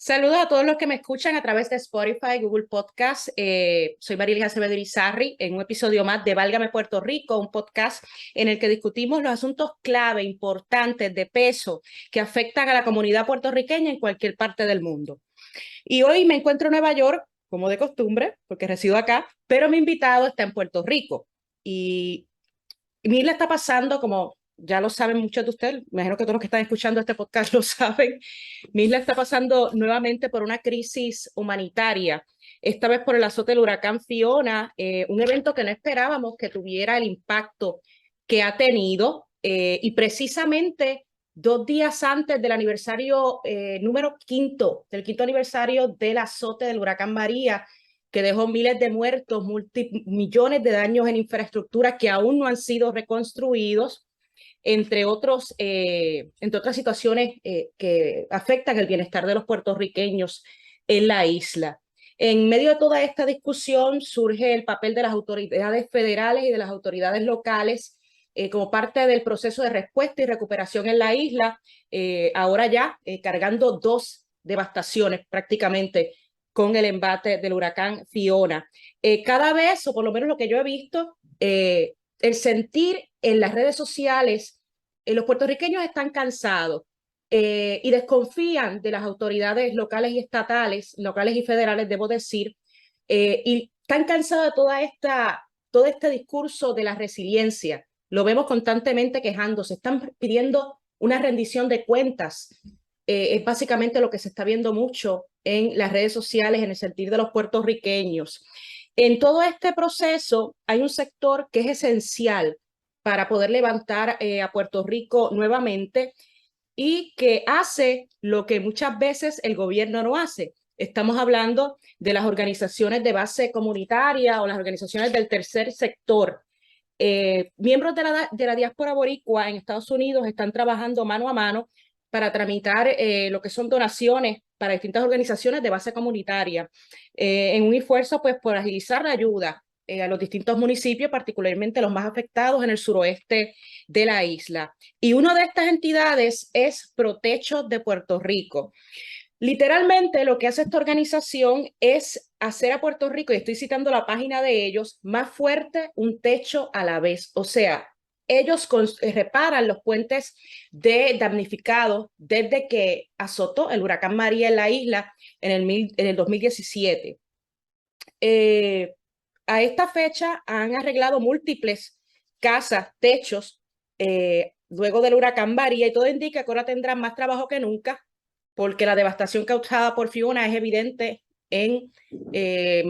Saludos a todos los que me escuchan a través de Spotify, Google Podcast. Soy Marilia Acevedo Irizarry en un episodio más de Válgame Puerto Rico, un podcast en el que discutimos los asuntos clave, importantes, de peso, que afectan a la comunidad puertorriqueña en cualquier parte del mundo. Y hoy me encuentro en Nueva York, como de costumbre, porque resido acá, pero mi invitado está en Puerto Rico. Y mi isla está pasando, como ya lo saben muchos de ustedes, me imagino que todos los que están escuchando este podcast lo saben, mi isla está pasando nuevamente por una crisis humanitaria, esta vez por el azote del huracán Fiona, un evento que no esperábamos que tuviera el impacto que ha tenido, y precisamente 2 días antes del aniversario del quinto aniversario del azote del huracán María, que dejó miles de muertos, millones de daños en infraestructura que aún no han sido reconstruidos, entre otras situaciones que afectan el bienestar de los puertorriqueños en la isla. En medio de toda esta discusión surge el papel de las autoridades federales y de las autoridades locales como parte del proceso de respuesta y recuperación en la isla, ahora ya cargando dos devastaciones prácticamente con el embate del huracán Fiona. Cada vez, o por lo menos lo que yo he visto, el sentir en las redes sociales, los puertorriqueños están cansados y desconfían de las autoridades locales y estatales, locales y federales, debo decir, y están cansados de todo este discurso de la resiliencia. Lo vemos constantemente quejándose, están pidiendo una rendición de cuentas. Es básicamente lo que se está viendo mucho en las redes sociales en el sentir de los puertorriqueños. En todo este proceso hay un sector que es esencial para poder levantar a Puerto Rico nuevamente y que hace lo que muchas veces el gobierno no hace. Estamos hablando de las organizaciones de base comunitaria o las organizaciones del tercer sector. Miembros de la diáspora boricua en Estados Unidos están trabajando mano a mano para tramitar lo que son donaciones para distintas organizaciones de base comunitaria, en un esfuerzo pues por agilizar la ayuda a los distintos municipios, particularmente los más afectados en el suroeste de la isla. Y una de estas entidades es Protecho de Puerto Rico. Literalmente lo que hace esta organización es hacer a Puerto Rico, y estoy citando la página de ellos, más fuerte un techo a la vez. O sea, ellos reparan los puentes damnificados desde que azotó el huracán María en la isla en el 2017. A esta fecha han arreglado múltiples casas, techos, luego del huracán María, y todo indica que ahora tendrán más trabajo que nunca, porque la devastación causada por Fiona es evidente en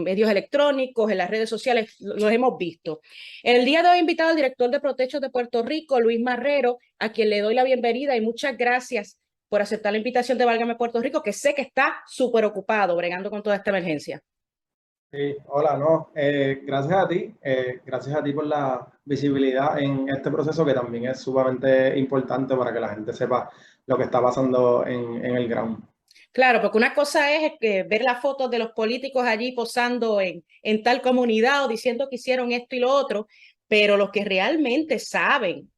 medios electrónicos, en las redes sociales, lo hemos visto. En el día de hoy he invitado al director de Protechos de Puerto Rico, Luis Marrero, a quien le doy la bienvenida y muchas gracias por aceptar la invitación de Válgame Puerto Rico, que sé que está súper ocupado bregando con toda esta emergencia. Sí, hola, no, gracias a ti por la visibilidad en este proceso que también es sumamente importante para que la gente sepa lo que está pasando en el ground. Claro, porque una cosa es ver las fotos de los políticos allí posando en tal comunidad o diciendo que hicieron esto y lo otro, pero los que realmente saben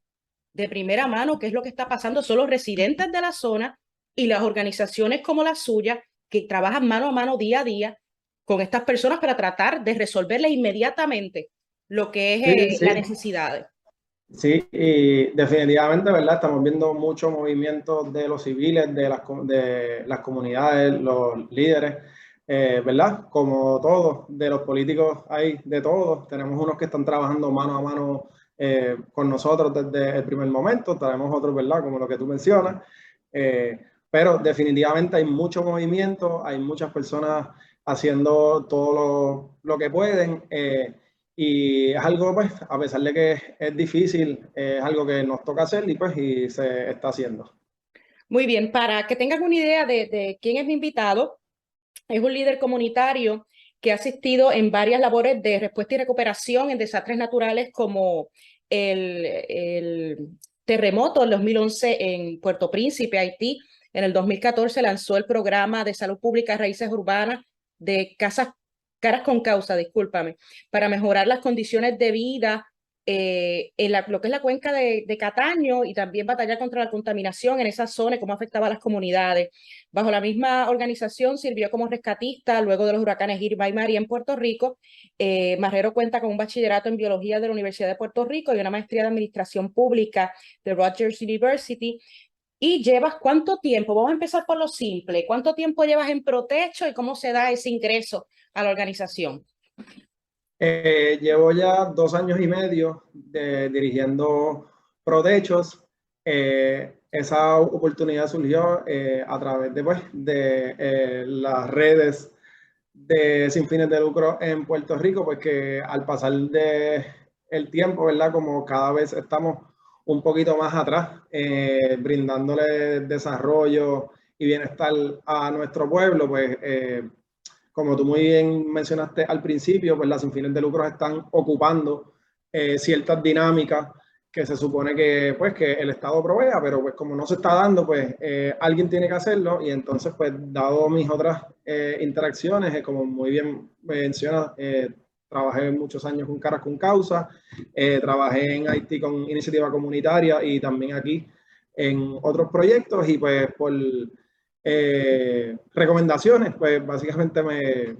de primera mano qué es lo que está pasando son los residentes de la zona y las organizaciones como la suya que trabajan mano a mano día a día con estas personas para tratar de resolverle inmediatamente lo que es Sí, la necesidad. sí, y definitivamente, ¿verdad? Estamos viendo mucho movimiento de los civiles, de las comunidades, los líderes, ¿verdad? Como todos, de los políticos hay de todos. Tenemos unos que están trabajando mano a mano con nosotros desde el primer momento, tenemos otros, ¿verdad? Como lo que tú mencionas. Pero definitivamente hay mucho movimiento, hay muchas personas haciendo todo lo que pueden. Y es algo, pues, a pesar de que es difícil, es algo que nos toca hacer y se está haciendo. Muy bien, para que tengan una idea de quién es mi invitado, es un líder comunitario que ha asistido en varias labores de respuesta y recuperación en desastres naturales como el terremoto del 2011 en Puerto Príncipe, Haití. En el 2014 lanzó el programa de salud pública Raíces Urbanas de Caras con Causa, discúlpame, para mejorar las condiciones de vida lo que es la cuenca de Cataño, y también batallar contra la contaminación en esa zona y cómo afectaba a las comunidades. Bajo la misma organización sirvió como rescatista luego de los huracanes Irma y María en Puerto Rico. Marrero cuenta con un bachillerato en biología de la Universidad de Puerto Rico y una maestría de administración pública de Rutgers University. ¿Y llevas cuánto tiempo? Vamos a empezar por lo simple. ¿Cuánto tiempo llevas en Protecho y cómo se da ese ingreso a la organización? Llevo ya 2 años y medio dirigiendo Protechos. Esa oportunidad surgió a través de, pues, las redes de sin fines de lucro en Puerto Rico, pues que al pasar el tiempo, ¿verdad? Como cada vez estamos un poquito más atrás, brindándole desarrollo y bienestar a nuestro pueblo, pues como tú muy bien mencionaste al principio, pues las sin fines de lucro están ocupando ciertas dinámicas que se supone que, pues, que el Estado provea, pero pues como no se está dando, pues alguien tiene que hacerlo y entonces, pues, dado mis otras interacciones, como muy bien mencionas, trabajé muchos años con Caras con Causa, trabajé en Haití con Iniciativa Comunitaria y también aquí en otros proyectos y pues por recomendaciones, pues básicamente me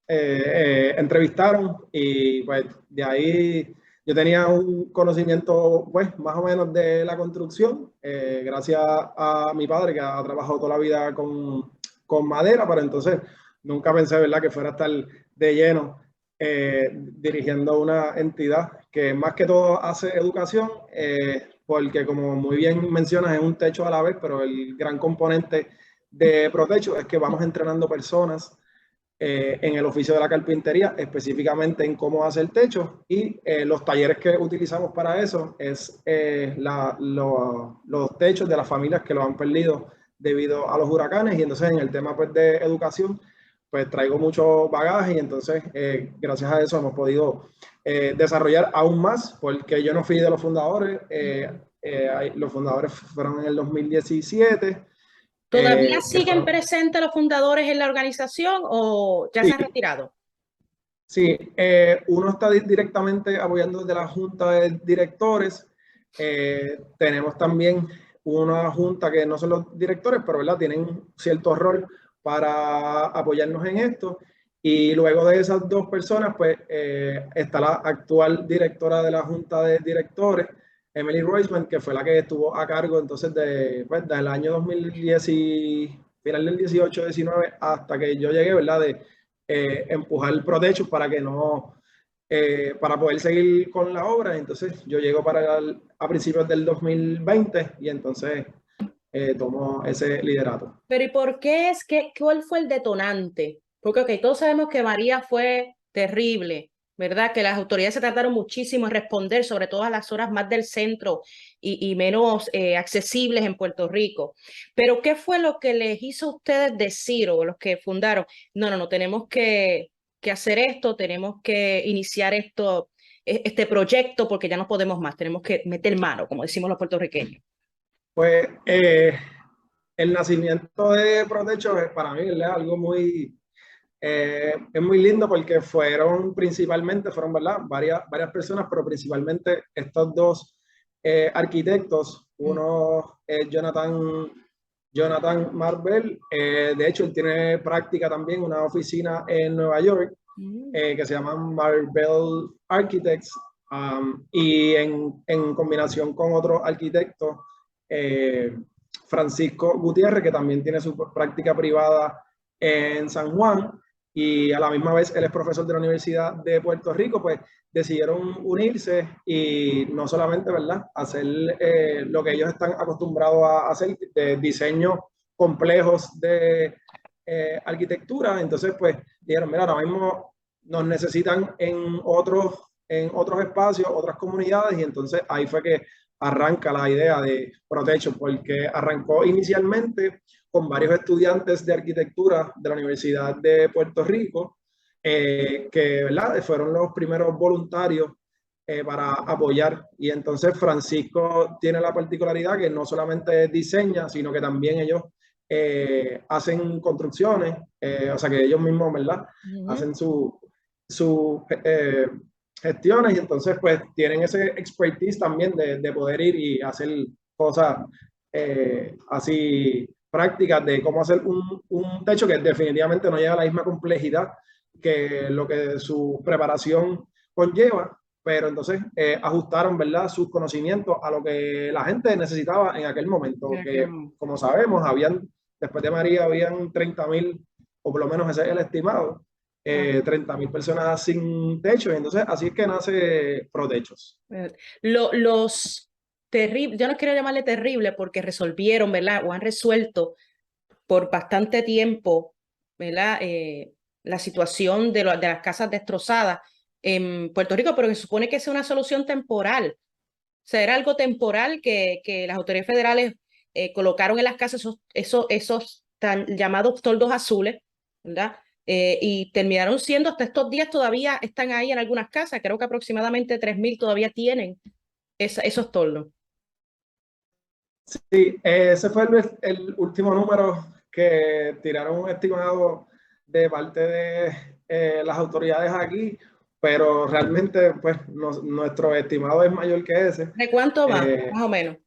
entrevistaron y pues de ahí yo tenía un conocimiento pues más o menos de la construcción, gracias a mi padre que ha trabajado toda la vida con madera, pero entonces nunca pensé, ¿verdad?, que fuera a estar de lleno dirigiendo una entidad que más que todo hace educación, porque como muy bien mencionas es un techo a la vez, pero el gran componente de Protecho es que vamos entrenando personas en el oficio de la carpintería, específicamente en cómo hacer el techo y los talleres que utilizamos para eso es los techos de las familias que lo han perdido debido a los huracanes y entonces en el tema pues, de educación pues traigo mucho bagaje y entonces gracias a eso hemos podido desarrollar aún más porque yo no fui de los fundadores, los fundadores fueron en el 2017. ¿Todavía Que siguen fueron, presentes los fundadores en la organización o ya sí, se han retirado? sí, uno está directamente apoyando desde la junta de directores. Tenemos también una junta que no son los directores, pero ¿verdad?, tienen cierto rol para apoyarnos en esto. Y luego de esas dos personas, pues está la actual directora de la junta de directores, Emily Roisman, que fue la que estuvo a cargo entonces pues, desde el año 2010, final del 18-19, hasta que yo llegué, ¿verdad?, de empujar el Protecho para que no, para poder seguir con la obra. Entonces yo llego a principios del 2020 y entonces tomo ese liderato. Pero ¿y por qué cuál fue el detonante? Porque, ok, todos sabemos que María fue terrible, ¿verdad? Que las autoridades se tardaron muchísimo en responder, sobre todo a las horas más del centro y menos accesibles en Puerto Rico. Pero ¿qué fue lo que les hizo a ustedes decir, o los que fundaron? No, no, no, tenemos que hacer esto, tenemos que iniciar este proyecto porque ya no podemos más, tenemos que meter mano, como decimos los puertorriqueños. Pues el nacimiento de Protecho para mí es algo muy, es muy lindo porque fueron, ¿verdad?, varias personas, pero principalmente estos dos arquitectos. Uno es Jonathan Marvel, de hecho él tiene práctica también, una oficina en Nueva York que se llama Marvel Architects, y en combinación con otro arquitecto, Francisco Gutiérrez, que también tiene su práctica privada en San Juan, y a la misma vez él es profesor de la Universidad de Puerto Rico, pues decidieron unirse y no solamente, ¿verdad?, hacer lo que ellos están acostumbrados a hacer, de diseños complejos de arquitectura. Entonces, pues dijeron, mira, ahora mismo nos necesitan en otros espacios, otras comunidades, y entonces ahí fue que arranca la idea de Protecho, porque arrancó inicialmente con varios estudiantes de arquitectura de la Universidad de Puerto Rico, que, ¿verdad?, fueron los primeros voluntarios para apoyar. Y entonces Francisco tiene la particularidad que no solamente diseña, sino que también ellos hacen construcciones, o sea que ellos mismos, ¿verdad?, hacen su gestiones y entonces pues tienen ese expertise también de poder ir y hacer cosas así prácticas de cómo hacer un techo que definitivamente no lleva la misma complejidad que lo que su preparación conlleva, pero entonces ajustaron, ¿verdad?, sus conocimientos a lo que la gente necesitaba en aquel momento, que como sabemos, después de María, habían 30.000, o por lo menos ese es el estimado, 30.000 personas sin techo, y entonces así es que nace ProTechos. Los terribles, yo no quiero llamarle terrible porque resolvieron, ¿verdad? O han resuelto por bastante tiempo, ¿verdad? La situación de las casas destrozadas en Puerto Rico, pero se supone que es una solución temporal. O sea, era algo temporal que las autoridades federales colocaron en las casas esos tan llamados toldos azules, ¿verdad? Y terminaron siendo, hasta estos días todavía están ahí en algunas casas, creo que aproximadamente 3.000 todavía tienen esos toldos. Sí, ese fue el último número que tiraron un estimado de parte de las autoridades aquí, pero realmente pues nuestro estimado es mayor que ese. ¿De cuánto va, Eh, más o menos?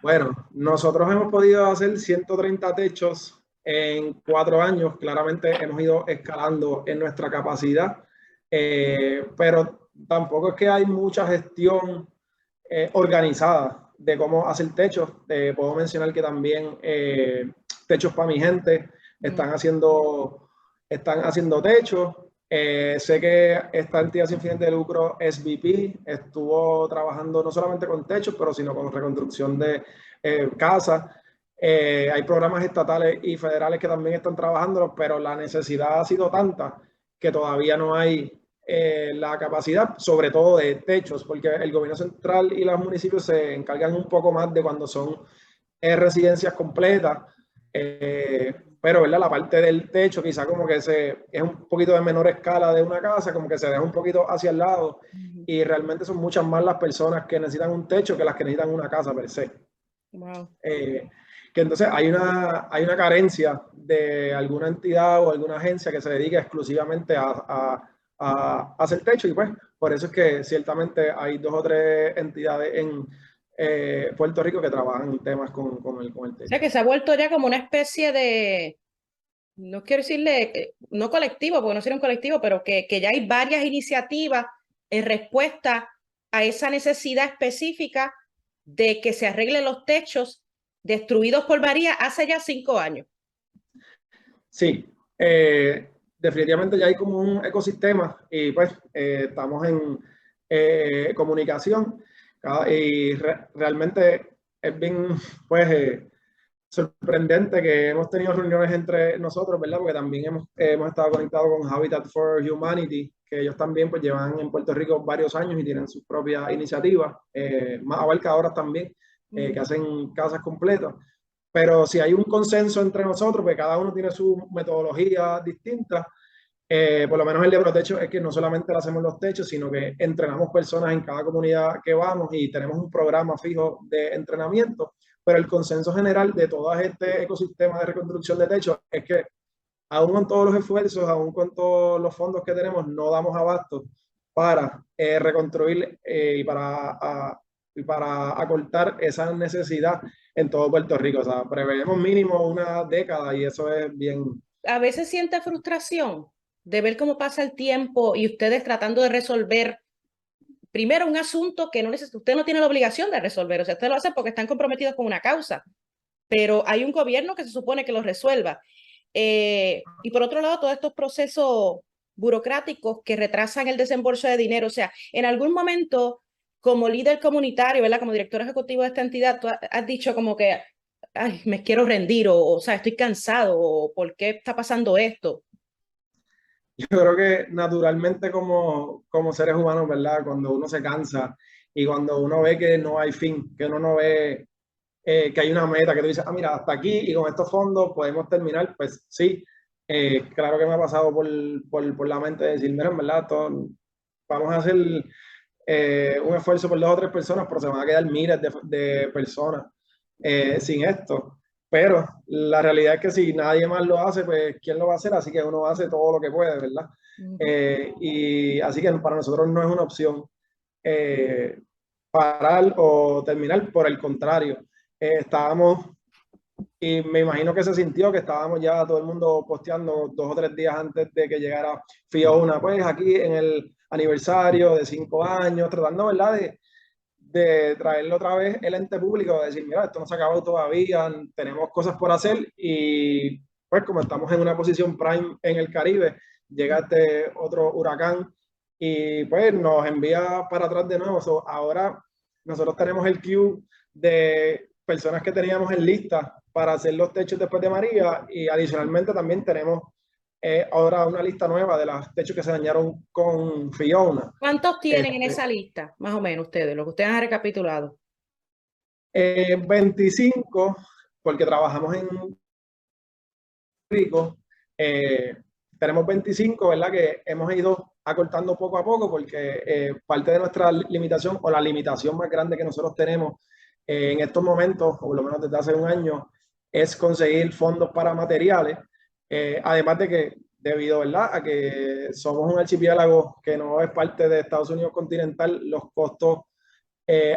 bueno, nosotros hemos podido hacer 130 techos en 4 años. Claramente hemos ido escalando en nuestra capacidad, pero tampoco es que hay mucha gestión organizada de cómo hacer techos. Puedo mencionar que también Techos para mi gente están haciendo techos. Sé que esta entidad sin fines de lucro, SBP, estuvo trabajando no solamente con techos, pero sino con reconstrucción de casas. Hay programas estatales y federales que también están trabajando, pero la necesidad ha sido tanta que todavía no hay la capacidad, sobre todo de techos, porque el gobierno central y los municipios se encargan un poco más de cuando son residencias completas, pero ¿verdad? La parte del techo quizá como que es un poquito de menor escala de una casa, como que se deja un poquito hacia el lado, y realmente son muchas más las personas que necesitan un techo que las que necesitan una casa per se. Wow. Que entonces hay una carencia de alguna entidad o alguna agencia que se dedique exclusivamente a hacer techo, y pues por eso es que ciertamente hay 2 o 3 entidades en Puerto Rico que trabajan en temas con el O techo. sea, que se ha vuelto ya como una especie de, no quiero decirle, no colectivo, porque no sería un colectivo, pero que ya hay varias iniciativas en respuesta a esa necesidad específica de que se arreglen los techos destruidos por María hace ya 5 años. Sí, definitivamente ya hay como un ecosistema y pues estamos en comunicación y realmente es bien pues sorprendente que hemos tenido reuniones entre nosotros, ¿verdad? Porque también hemos estado conectados con Habitat for Humanity, que ellos también pues llevan en Puerto Rico varios años y tienen sus propias iniciativas, más abarcadoras también, que hacen casas completas. Pero si hay un consenso entre nosotros, pues cada uno tiene su metodología distinta. Por lo menos el de ProTecho es que no solamente lo hacemos los techos, sino que entrenamos personas en cada comunidad que vamos y tenemos un programa fijo de entrenamiento. Pero el consenso general de todo este ecosistema de reconstrucción de techos es que aún con todos los esfuerzos, aún con todos los fondos que tenemos, no damos abasto para reconstruir y para acortar esa necesidad en todo Puerto Rico. O sea, preveemos mínimo una década y eso es bien. A veces siente frustración de ver cómo pasa el tiempo y ustedes tratando de resolver primero un asunto que usted no tiene la obligación de resolver, o sea, usted lo hace porque están comprometidos con una causa, pero hay un gobierno que se supone que lo resuelva. Y por otro lado, todos estos procesos burocráticos que retrasan el desembolso de dinero, o sea, en algún momento, como líder comunitario, ¿verdad? Como director ejecutivo de esta entidad, tú has dicho como que, ay, me quiero rendir, o sea, estoy cansado, o ¿por qué está pasando esto? Yo creo que naturalmente como seres humanos, ¿verdad? Cuando uno se cansa y cuando uno ve que no hay fin, que uno no ve que hay una meta, que tú dices, ah, mira, hasta aquí y con estos fondos podemos terminar, pues sí, claro que me ha pasado por la mente de decir, mira, en verdad, vamos a hacer un esfuerzo por 2 o 3 personas, pero se van a quedar miles de personas sin esto. Pero la realidad es que si nadie más lo hace, pues ¿quién lo va a hacer? Así que uno hace todo lo que puede, ¿verdad? Y así que para nosotros no es una opción parar o terminar, por el contrario, estábamos, y me imagino que se sintió que estábamos ya todo el mundo posteando 2 o 3 días antes de que llegara Fiona, pues aquí en el aniversario de 5 años, tratando, ¿verdad? De traerlo otra vez el ente público, de decir, mira, esto no se ha acabado todavía, tenemos cosas por hacer y pues como estamos en una posición prime en el Caribe, llega este otro huracán y pues nos envía para atrás de nuevo. So, ahora nosotros tenemos el queue de personas que teníamos en lista para hacer los techos después de María y adicionalmente también tenemos ahora una lista nueva de los techos que se dañaron con Fiona. ¿Cuántos tienen en esa lista, más o menos ustedes, lo que ustedes han recapitulado? 25, porque trabajamos en Rico, tenemos 25, ¿verdad? Que hemos ido acortando poco a poco porque parte de nuestra limitación o la limitación más grande que nosotros tenemos en estos momentos, o por lo menos desde hace un año, es conseguir fondos para materiales. Además de que, debido, ¿verdad?, a que somos un archipiélago que no es parte de Estados Unidos continental, los costos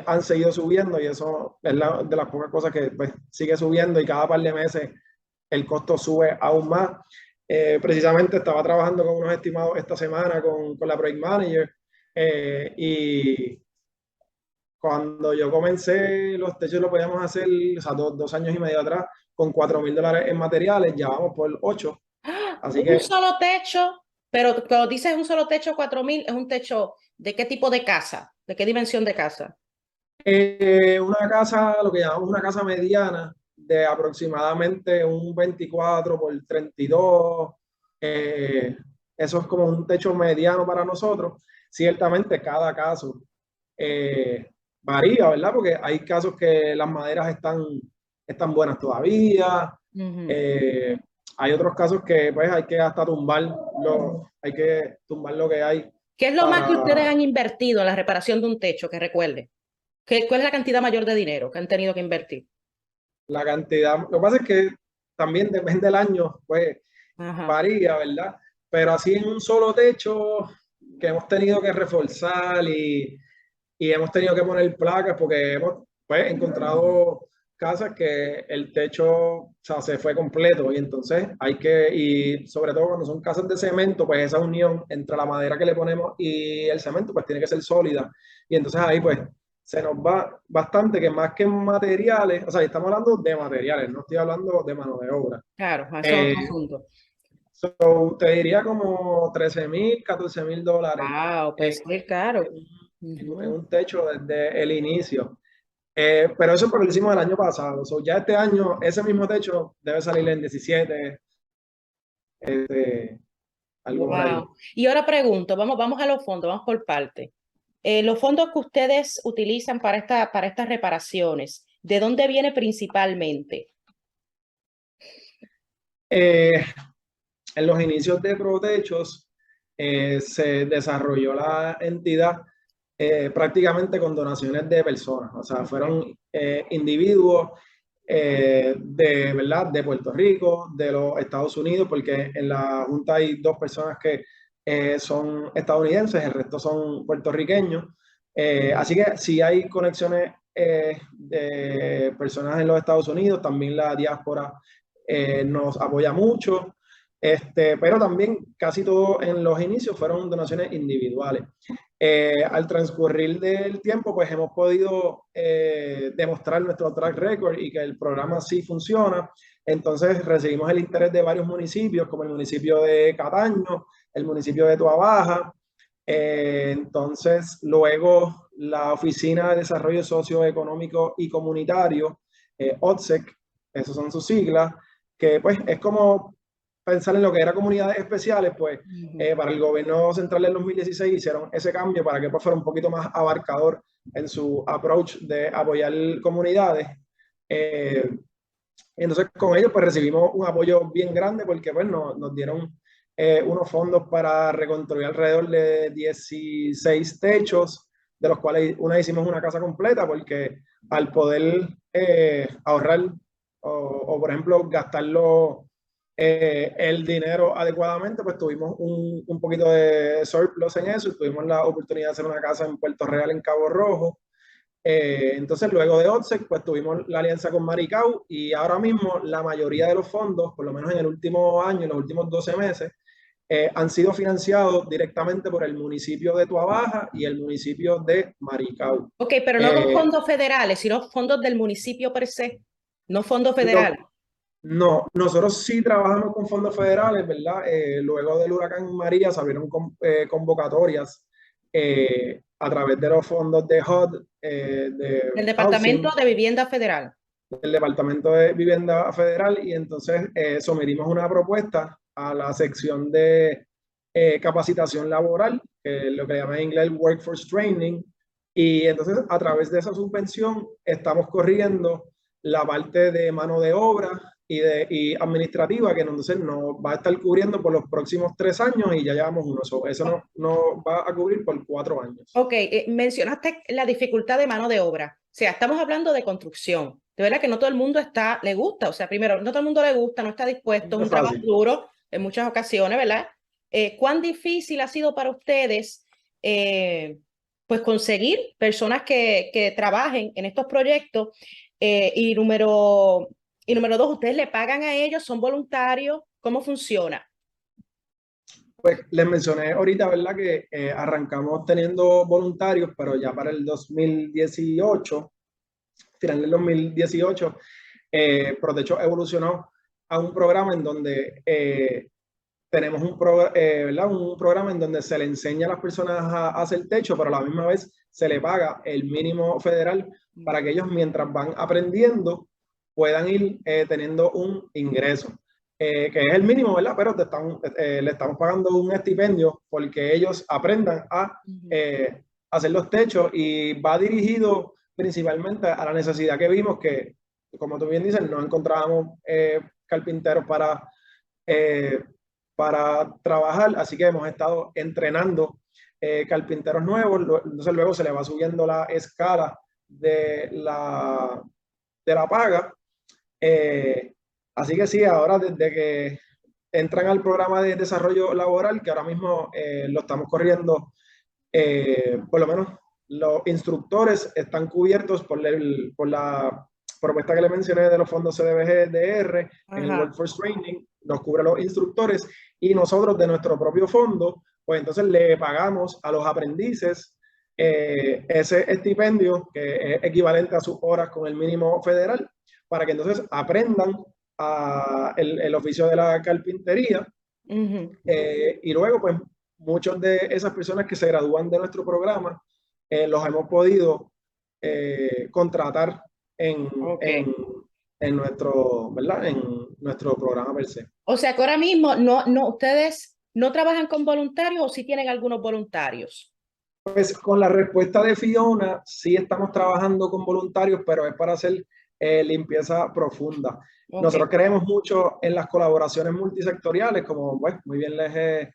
han seguido subiendo y eso es de las pocas cosas que pues, sigue subiendo y cada par de meses el costo sube aún más. Precisamente estaba trabajando con unos estimados esta semana con la Project Manager y cuando yo comencé los techos lo podíamos hacer, o sea, 2 años y medio atrás, con $4,000 en materiales, ya vamos por 8. Así Un que solo techo, pero cuando dices un solo techo, 4.000, ¿es un techo de qué tipo de casa? ¿De qué dimensión de casa? una casa, lo que llamamos una casa mediana, de aproximadamente un 24 por 32. Eso es como un techo mediano para nosotros. Ciertamente cada caso varía, ¿verdad? Porque hay casos que las maderas están buenas todavía. Eh, Hay otros casos que pues hay que hasta hay que tumbar lo que hay ¿Qué es lo más que ustedes para han invertido en la reparación de un techo, que recuerde? ¿Cuál es la cantidad mayor de dinero que han tenido que invertir? la cantidad. Lo que pasa es que también depende del año, pues Ajá. varía, ¿verdad? Pero así en un solo techo que hemos tenido que reforzar y hemos tenido que poner placas porque hemos pues, encontrado casas que el techo, o sea, se fue completo y entonces y sobre todo cuando son casas de cemento, pues esa unión entre la madera que le ponemos y el cemento, pues tiene que ser sólida. Y entonces ahí pues se nos va bastante, que más que materiales, o sea, estamos hablando de materiales, no estoy hablando de mano de obra. Claro, eso es Eh, otro asunto. Te diría como $13,000, $14,000 Wow, pues sí, claro. en Ujú. un techo desde el inicio. Pero eso porque lo hicimos el año pasado. So, ya este año, ese mismo techo debe salir en 17, este, algo por ahí. Wow. Y ahora pregunto, vamos a los fondos, vamos por parte. Los fondos que ustedes utilizan para estas reparaciones, ¿de dónde viene principalmente? Eh, en los inicios de ProTechos se desarrolló la entidad prácticamente con donaciones de personas, o sea, Okay. fueron individuos de, ¿verdad? De Puerto Rico, de los Estados Unidos, porque en la Junta hay 2 personas que son estadounidenses, el resto son puertorriqueños. Así que sí hay conexiones de personas en los Estados Unidos, también la diáspora nos apoya mucho, pero también casi todo en los inicios fueron donaciones individuales. Al transcurrir del tiempo, pues hemos podido demostrar nuestro track record y que el programa sí funciona. Entonces recibimos el interés de varios municipios, como el municipio de Cataño, el municipio de Toabaja. Entonces, luego la Oficina de Desarrollo Socioeconómico y Comunitario, OTSEC, esas son sus siglas, que pues es como pensar en lo que era comunidades especiales, pues para el gobierno central en 2016 hicieron ese cambio para que pues, fuera un poquito más abarcador en su approach de apoyar comunidades. Eh, entonces con ellos pues recibimos un apoyo bien grande porque pues nos dieron unos fondos para reconstruir alrededor de 16 techos, de los cuales hicimos una casa completa porque al poder ahorrar o por ejemplo gastarlo el dinero adecuadamente, pues tuvimos un poquito de surplus en eso y tuvimos la oportunidad de hacer una casa en Puerto Real, en Cabo Rojo. Entonces, luego de OTSEC, pues tuvimos la alianza con Maricao y ahora mismo la mayoría de los fondos, por lo menos en el último año, en los últimos 12 meses, han sido financiados directamente por el municipio de Tuabaja y el municipio de Maricao. Ok, pero no con fondos federales, sino fondos del municipio per se, no fondos No, federales. no, nosotros sí trabajamos con fondos federales, ¿verdad? Luego del huracán María se abrieron convocatorias a través de los fondos de HUD, de Del Departamento Housing, de Vivienda Federal. del Departamento de Vivienda Federal, y entonces sometimos una propuesta a la sección de capacitación laboral, lo que llaman en inglés Workforce Training, y entonces a través de esa subvención estamos corriendo la parte de mano de obra y administrativa, que entonces nos va a estar cubriendo por los próximos 3 años y ya llevamos uno. Eso no va a cubrir por 4 años. Ok, mencionaste la dificultad de mano de obra. O sea, estamos hablando de construcción. De verdad que no todo el mundo le gusta. O sea, primero, no todo el mundo le gusta, no está dispuesto, es No un es trabajo fácil. duro en muchas ocasiones, ¿verdad? ¿Cuán difícil ha sido para ustedes, pues, conseguir personas que trabajen en estos proyectos? Y número dos, ¿ustedes le pagan a ellos? ¿Son voluntarios? ¿Cómo funciona? Pues les mencioné ahorita, ¿verdad? Que arrancamos teniendo voluntarios, pero ya para el 2018, final del 2018, Protecho evolucionó a un programa en donde tenemos ¿verdad? Un programa en donde se le enseña a las personas a hacer techo, pero a la misma vez se le paga el mínimo federal para que ellos, mientras van aprendiendo, puedan ir teniendo un ingreso. Que es el mínimo, ¿verdad? Pero le estamos pagando un estipendio porque ellos aprendan a hacer los techos, y va dirigido principalmente a la necesidad que vimos que, como tú bien dices, no encontrábamos carpinteros eh, para trabajar, así que hemos estado entrenando carpinteros nuevos, entonces luego se le va subiendo la escala de la paga. Eh, Así que sí, ahora desde que entran al programa de desarrollo laboral, que ahora mismo lo estamos corriendo, por lo menos los instructores están cubiertos por la propuesta que le mencioné de los fondos CDBG-DR en el Ajá. Workforce Training, nos cubre los instructores, y nosotros de nuestro propio fondo, pues entonces le pagamos a los aprendices ese estipendio que es equivalente a sus horas con el mínimo federal, para que entonces aprendan el oficio de la carpintería. Y luego, pues, muchos de esas personas que se gradúan de nuestro programa los hemos podido contratar en, Ok. en, en nuestro, ¿verdad? En nuestro programa per se. O sea que ahora mismo ustedes no trabajan con voluntarios o sí tienen algunos voluntarios. Pues con la respuesta de Fiona, sí estamos trabajando con voluntarios, pero es para hacer limpieza profunda. Ok. Nosotros creemos mucho en las colaboraciones multisectoriales, como pues, muy bien les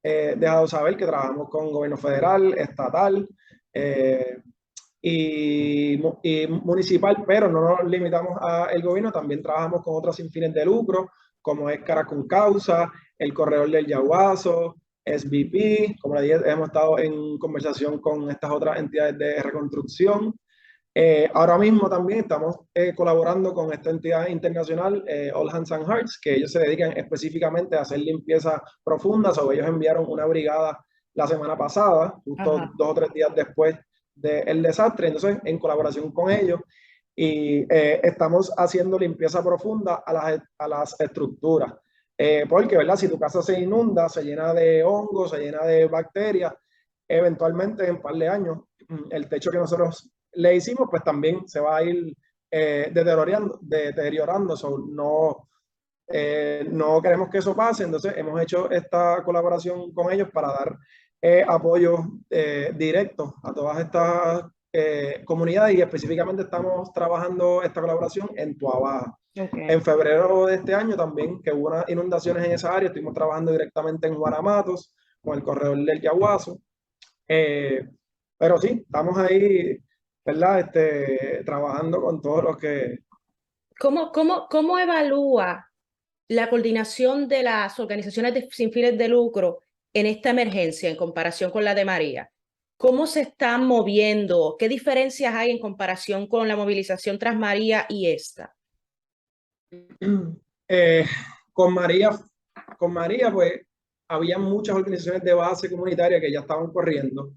he dejado saber, que trabajamos con gobierno federal, estatal eh, y municipal, pero no nos limitamos al gobierno, también trabajamos con otras sin fines de lucro, como es Cara con Causa, el Corredor del Yaguazo, SBP, como le dije, hemos estado en conversación con estas otras entidades de reconstrucción. Ahora mismo también estamos colaborando con esta entidad internacional, All Hands and Hearts, que ellos se dedican específicamente a hacer limpieza profunda. O ellos enviaron una brigada la semana pasada, justo Ajá. 2 o 3 días después del desastre. Entonces, en colaboración con ellos, y estamos haciendo limpieza profunda a las estructuras. Porque, ¿verdad? Si tu casa se inunda, se llena de hongos, se llena de bacterias, eventualmente en un par de años, el techo que nosotros le hicimos, pues también se va a ir deteriorando. No queremos que eso pase, entonces hemos hecho esta colaboración con ellos para dar apoyo directo a todas estas comunidades, y específicamente estamos trabajando esta colaboración en Tuabaja. En Ok. febrero de este año también, que hubo unas inundaciones en esa área, estuvimos trabajando directamente en Guaramatos con el corredor del Yaguazo. Eh, pero sí, estamos ahí, ¿verdad? Trabajando con todos los que... ¿Cómo evalúa la coordinación de las organizaciones sin fines de lucro en esta emergencia en comparación con la de María? ¿Cómo se están moviendo? ¿Qué diferencias hay en comparación con la movilización tras María y esta? Eh, con María, pues, había muchas organizaciones de base comunitaria que ya estaban corriendo,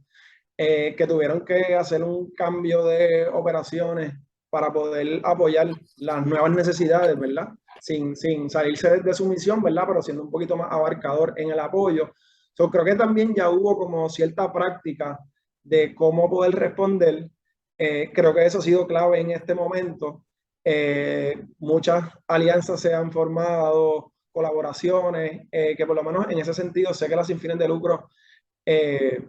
que tuvieron que hacer un cambio de operaciones para poder apoyar las nuevas necesidades, ¿verdad? Sin salirse de su misión, ¿verdad? Pero siendo un poquito más abarcador en el apoyo. So, creo que también ya hubo como cierta práctica de cómo poder responder. Creo que eso ha sido clave en este momento. Muchas alianzas se han formado, colaboraciones, que por lo menos en ese sentido sé que las sin fines de lucro eh,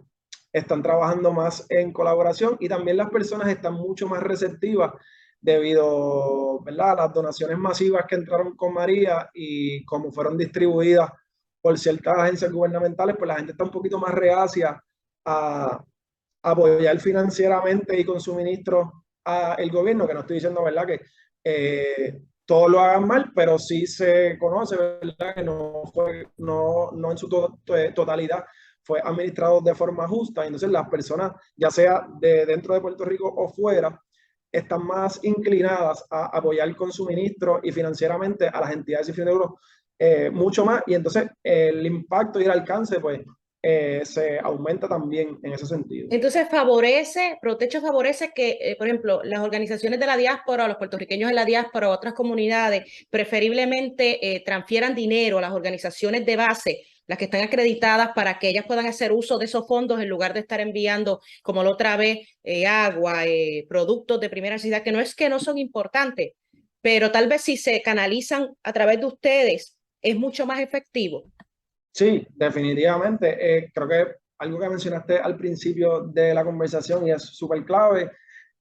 están trabajando más en colaboración y también las personas están mucho más receptivas debido, ¿verdad?, a las donaciones masivas que entraron con María y como fueron distribuidas por ciertas agencias gubernamentales, pues la gente está un poquito más reacia a apoyar financieramente y con suministros al gobierno, que no estoy diciendo, ¿verdad?, que todos lo hagan mal, pero sí se conoce, ¿verdad?, que no en su totalidad fue administrado de forma justa. Entonces las personas, ya sea de dentro de Puerto Rico o fuera, están más inclinadas a apoyar con suministro y financieramente a las entidades sin fines de lucro mucho más. Y entonces el impacto y el alcance, pues, se aumenta también en ese sentido. Entonces Protecho favorece que, por ejemplo, las organizaciones de la diáspora, los puertorriqueños en la diáspora o otras comunidades, preferiblemente transfieran dinero a las organizaciones de base, las que están acreditadas, para que ellas puedan hacer uso de esos fondos en lugar de estar enviando, como la otra vez, agua, productos de primera necesidad, que no son importantes, pero tal vez si se canalizan a través de ustedes, es mucho más efectivo. Sí, definitivamente. Creo que algo que mencionaste al principio de la conversación y es súper clave,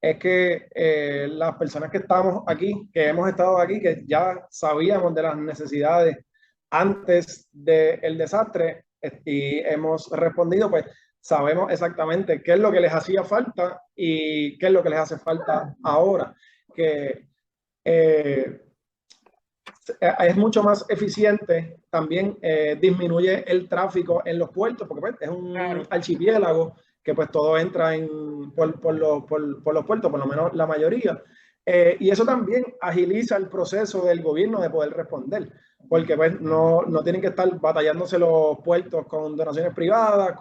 es que las personas que estamos aquí, que hemos estado aquí, que ya sabíamos de las necesidades antes del desastre y hemos respondido, pues sabemos exactamente qué es lo que les hacía falta y qué es lo que les hace falta ahora. Que eh, es mucho más eficiente, también disminuye el tráfico en los puertos, porque pues, es un Claro. archipiélago que pues todo entra por los puertos, por lo menos la mayoría. Y eso también agiliza el proceso del gobierno de poder responder, porque pues no tienen que estar batallándose los puertos con donaciones privadas,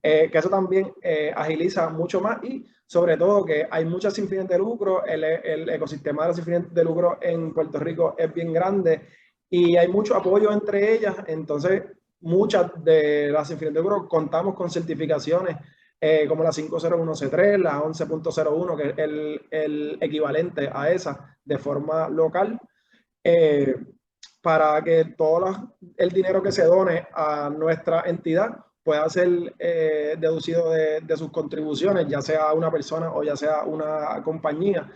que eso también agiliza mucho más y sobre todo que hay muchas sin fines de lucro, el ecosistema de las sin fines de lucro en Puerto Rico es bien grande y hay mucho apoyo entre ellas, entonces muchas de las sin fines de lucro contamos con certificaciones como la 501C3, la 11.01, que es el equivalente a esa de forma local, eh, para que todo el dinero que se done a nuestra entidad pueda ser deducido de sus contribuciones, ya sea una persona o ya sea una compañía.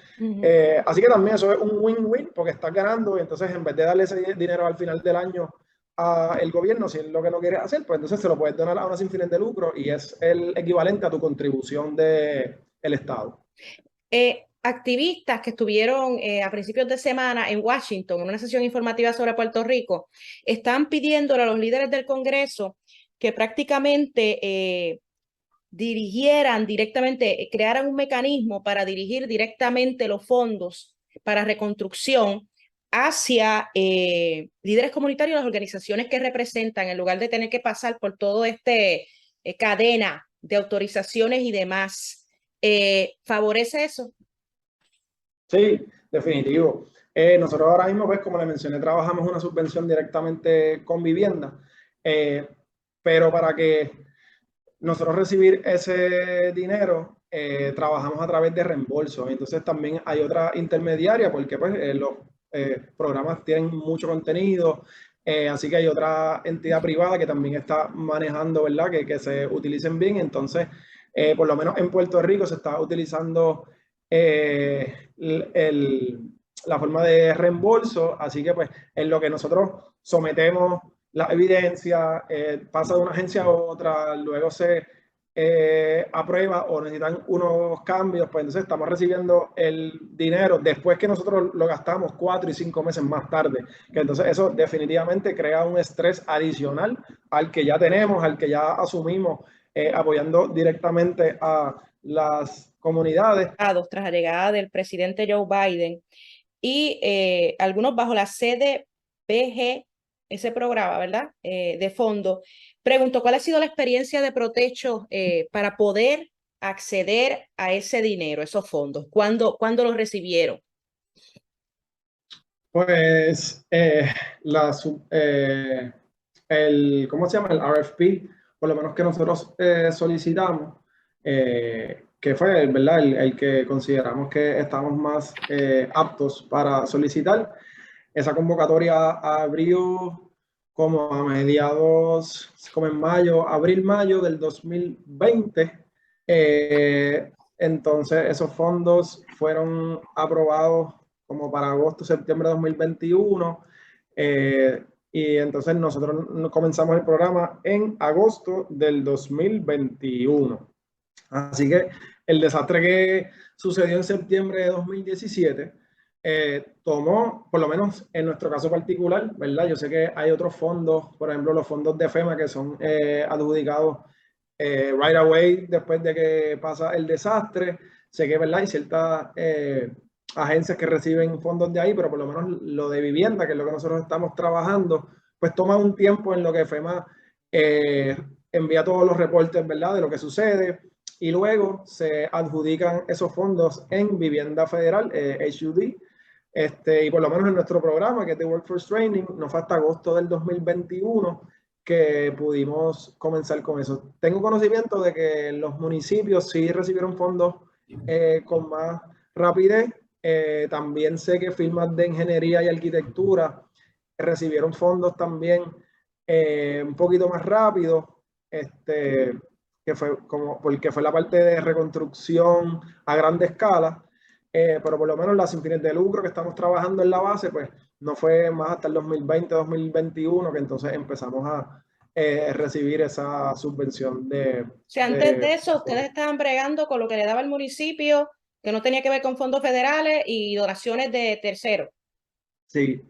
Así que también eso es un win-win porque estás ganando y entonces en vez de darle ese dinero al final del año al gobierno, si es lo que no quiere hacer, pues entonces se lo puedes donar a una sin fines de lucro y es el equivalente a tu contribución del Estado. Activistas que estuvieron a principios de semana en Washington en una sesión informativa sobre Puerto Rico están pidiéndole a los líderes del Congreso que prácticamente dirigieran directamente, crearan un mecanismo para dirigir directamente los fondos para reconstrucción hacia líderes comunitarios, las organizaciones que representan, en lugar de tener que pasar por todo cadena de autorizaciones y demás. ¿Favorece eso? Sí, definitivo. Nosotros ahora mismo, pues, como le mencioné, trabajamos una subvención directamente con vivienda, pero para que nosotros recibir ese dinero, trabajamos a través de reembolso. Entonces también hay otra intermediaria porque pues, los programas tienen mucho contenido, así que hay otra entidad privada que también está manejando, ¿verdad? Que se utilicen bien. Entonces, por lo menos en Puerto Rico se está utilizando la forma de reembolso, así que pues en lo que nosotros sometemos la evidencia, pasa de una agencia a otra, luego se aprueba o necesitan unos cambios, pues entonces estamos recibiendo el dinero después que nosotros lo gastamos 4 y 5 meses más tarde, que entonces eso definitivamente crea un estrés adicional al que ya tenemos, al que ya asumimos, apoyando directamente a las comunidades. Tras la llegada del presidente Joe Biden y algunos bajo la CDBG, ese programa, ¿verdad? De fondo. Pregunto, ¿cuál ha sido la experiencia de Protecho para poder acceder a ese dinero, esos fondos? ¿Cuándo los recibieron? Pues ¿cómo se llama? El RFP, por lo menos que nosotros solicitamos, que fue ¿verdad? El que consideramos que estamos más aptos para solicitar. Esa convocatoria abrió como a mediados, como en mayo, abril-mayo del 2020. Entonces, esos fondos fueron aprobados como para agosto, septiembre de 2021. Y entonces nosotros comenzamos el programa en agosto del 2021. Así que el desastre que sucedió en septiembre de 2017 tomó, por lo menos en nuestro caso particular, ¿verdad? Yo sé que hay otros fondos, por ejemplo, los fondos de FEMA que son adjudicados right away después de que pasa el desastre. Sé que, ¿verdad? Hay ciertas agencias que reciben fondos de ahí, pero por lo menos lo de vivienda, que es lo que nosotros estamos trabajando, pues toma un tiempo en lo que FEMA envía todos los reportes, ¿verdad? De lo que sucede y luego se adjudican esos fondos en vivienda federal, HUD. Y por lo menos en nuestro programa, que es de Workforce Training, no fue hasta agosto del 2021 que pudimos comenzar con eso. Tengo conocimiento de que los municipios sí recibieron fondos con más rapidez. También sé que firmas de ingeniería y arquitectura recibieron fondos también un poquito más rápido, que fue como porque fue la parte de reconstrucción a grande escala. Pero por lo menos las sin fines de lucro que estamos trabajando en la base, pues no fue más hasta el 2020-2021 que entonces empezamos a recibir esa subvención de... O sea, antes de eso, ustedes estaban bregando con lo que le daba el municipio, que no tenía que ver con fondos federales y donaciones de terceros. Sí,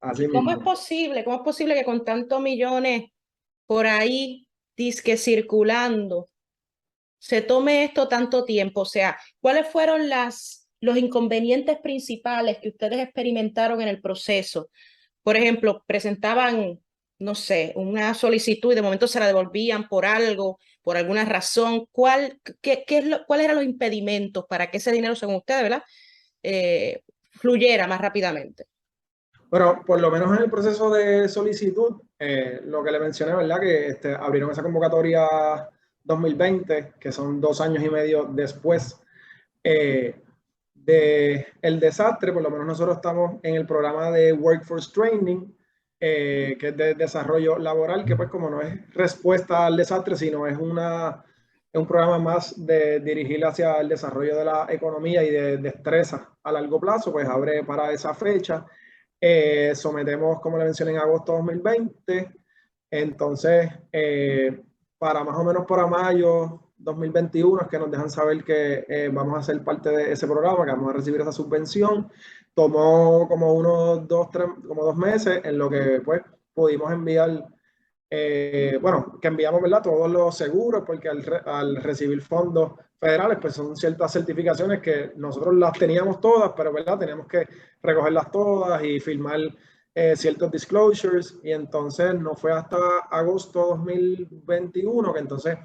así ¿Cómo es mismo. posible? ¿Cómo es posible que con tantos millones por ahí, disque circulando, se tome esto tanto tiempo? O sea, ¿cuáles fueron los inconvenientes principales que ustedes experimentaron en el proceso? Por ejemplo, presentaban, no sé, una solicitud y de momento se la devolvían por algo, por alguna razón. ¿Cuáles eran los impedimentos para que ese dinero, según ustedes, ¿verdad? Fluyera más rápidamente. Bueno, por lo menos en el proceso de solicitud, lo que le mencioné, ¿verdad? Que abrieron esa convocatoria 2020, que son 2 años y medio después del desastre. Por lo menos nosotros estamos en el programa de Workforce Training, que es de desarrollo laboral, que pues como no es respuesta al desastre, sino es un programa más de dirigir hacia el desarrollo de la economía y de destreza a largo plazo, pues abre para esa fecha. Sometemos, como le mencioné, en agosto de 2020. Entonces, para más o menos para mayo 2021 es que nos dejan saber que vamos a ser parte de ese programa, que vamos a recibir esa subvención. Tomó como unos 2 meses en lo que pues pudimos enviar, bueno, que enviamos, ¿verdad? Todos los seguros, porque al recibir fondos federales, pues son ciertas certificaciones que nosotros las teníamos todas, pero, ¿verdad? Teníamos que recogerlas todas y firmar ciertos disclosures, y entonces no fue hasta agosto 2021 que entonces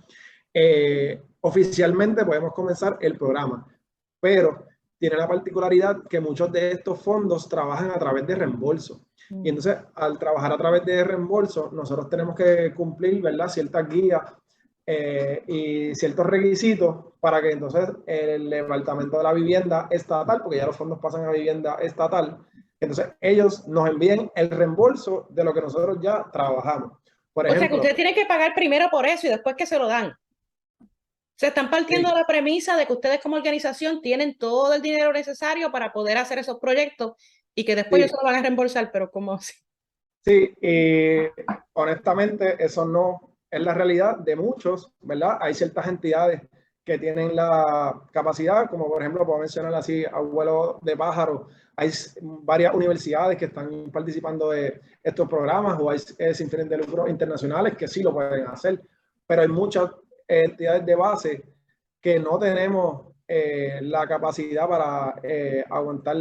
oficialmente podemos comenzar el programa. Pero tiene la particularidad que muchos de estos fondos trabajan a través de reembolso. Y entonces, al trabajar a través de reembolso, nosotros tenemos que cumplir, ¿verdad?, ciertas guías y ciertos requisitos para que entonces el Departamento de la Vivienda Estatal, porque ya los fondos pasan a vivienda estatal, entonces ellos nos envíen el reembolso de lo que nosotros ya trabajamos. Por O sea, que ejemplo, ustedes tienen que pagar primero por eso y después que se lo dan. Se están partiendo sí, de la premisa de que ustedes como organización tienen todo el dinero necesario para poder hacer esos proyectos y que después ellos sí, se lo van a reembolsar, pero ¿cómo así? sí, y honestamente eso no es la realidad de muchos, ¿verdad? Hay ciertas entidades que tienen la capacidad, como por ejemplo, puedo mencionar así, Abuelo de Pájaro, hay varias universidades que están participando de estos programas o hay sin fines de lucro internacionales que sí lo pueden hacer, pero hay muchas entidades de base que no tenemos la capacidad para aguantar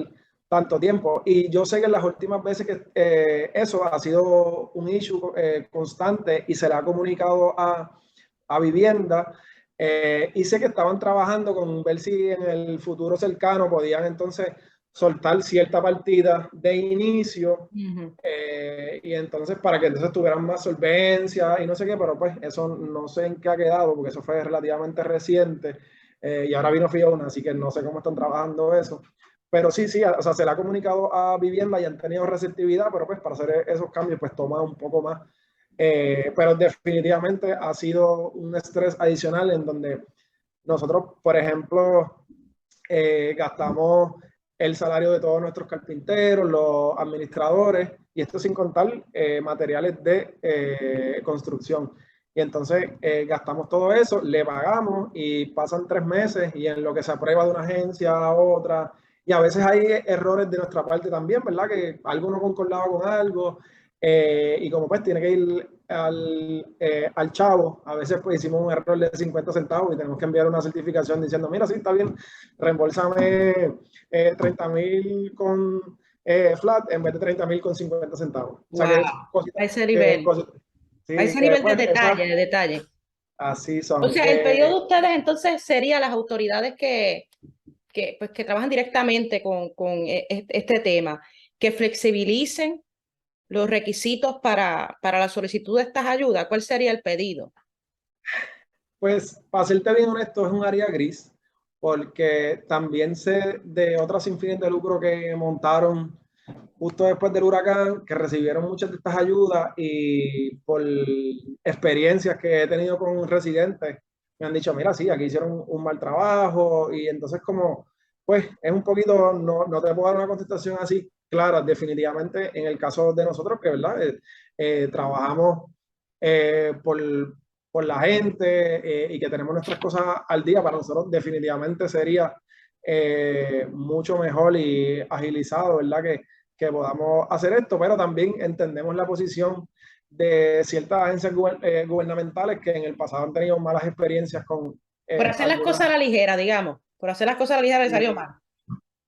tanto tiempo. Y yo sé que en las últimas veces que eso ha sido un issue constante y se le ha comunicado a vivienda. Y sé que estaban trabajando con ver si en el futuro cercano podían entonces soltar cierta partida de inicio y entonces para que entonces tuvieran más solvencia y no sé qué, pero pues eso no sé en qué ha quedado porque eso fue relativamente reciente y ahora vino Fiona, así que no sé cómo están trabajando eso. Pero sí, sí, o sea, se le ha comunicado a vivienda y han tenido receptividad, pero pues para hacer esos cambios pues toma un poco más. Pero definitivamente ha sido un estrés adicional en donde nosotros, por ejemplo, gastamos el salario de todos nuestros carpinteros, los administradores, y esto sin contar materiales de construcción. Y entonces gastamos todo eso, le pagamos y pasan 3 meses y en lo que se aprueba de una agencia a otra, y a veces hay errores de nuestra parte también, ¿verdad? Que algo no concordaba con algo y como pues tiene que ir al chavo, a veces pues hicimos un error de 50 centavos y tenemos que enviar una certificación diciendo, mira, sí, está bien, reembolsame 30,000 con flat en vez de 30,000 con 50 centavos. O sea Wow, que es cositas, a ese que, nivel, cositas, a sí, ese que nivel pues esas de detalle. así O son. sea, el pedido de ustedes entonces sería las autoridades pues, que trabajan directamente con este tema, que flexibilicen los requisitos para la solicitud de estas ayudas. ¿Cuál sería el pedido? Pues, para serte bien honesto, es un área gris, porque también sé de otras sin fines de lucro que montaron justo después del huracán, que recibieron muchas de estas ayudas y por experiencias que he tenido con residentes, me han dicho, mira, sí, aquí hicieron un mal trabajo y entonces como, pues es un poquito, no te puedo dar una contestación así clara, definitivamente en el caso de nosotros, que verdad, trabajamos por la gente y que tenemos nuestras cosas al día, para nosotros definitivamente sería mucho mejor y agilizado, ¿verdad? Que podamos hacer esto, pero también entendemos la posición de ciertas agencias gubernamentales que en el pasado han tenido malas experiencias con Por hacer las cosas algunas. a la ligera, digamos. Por hacer las cosas a la ligera le salió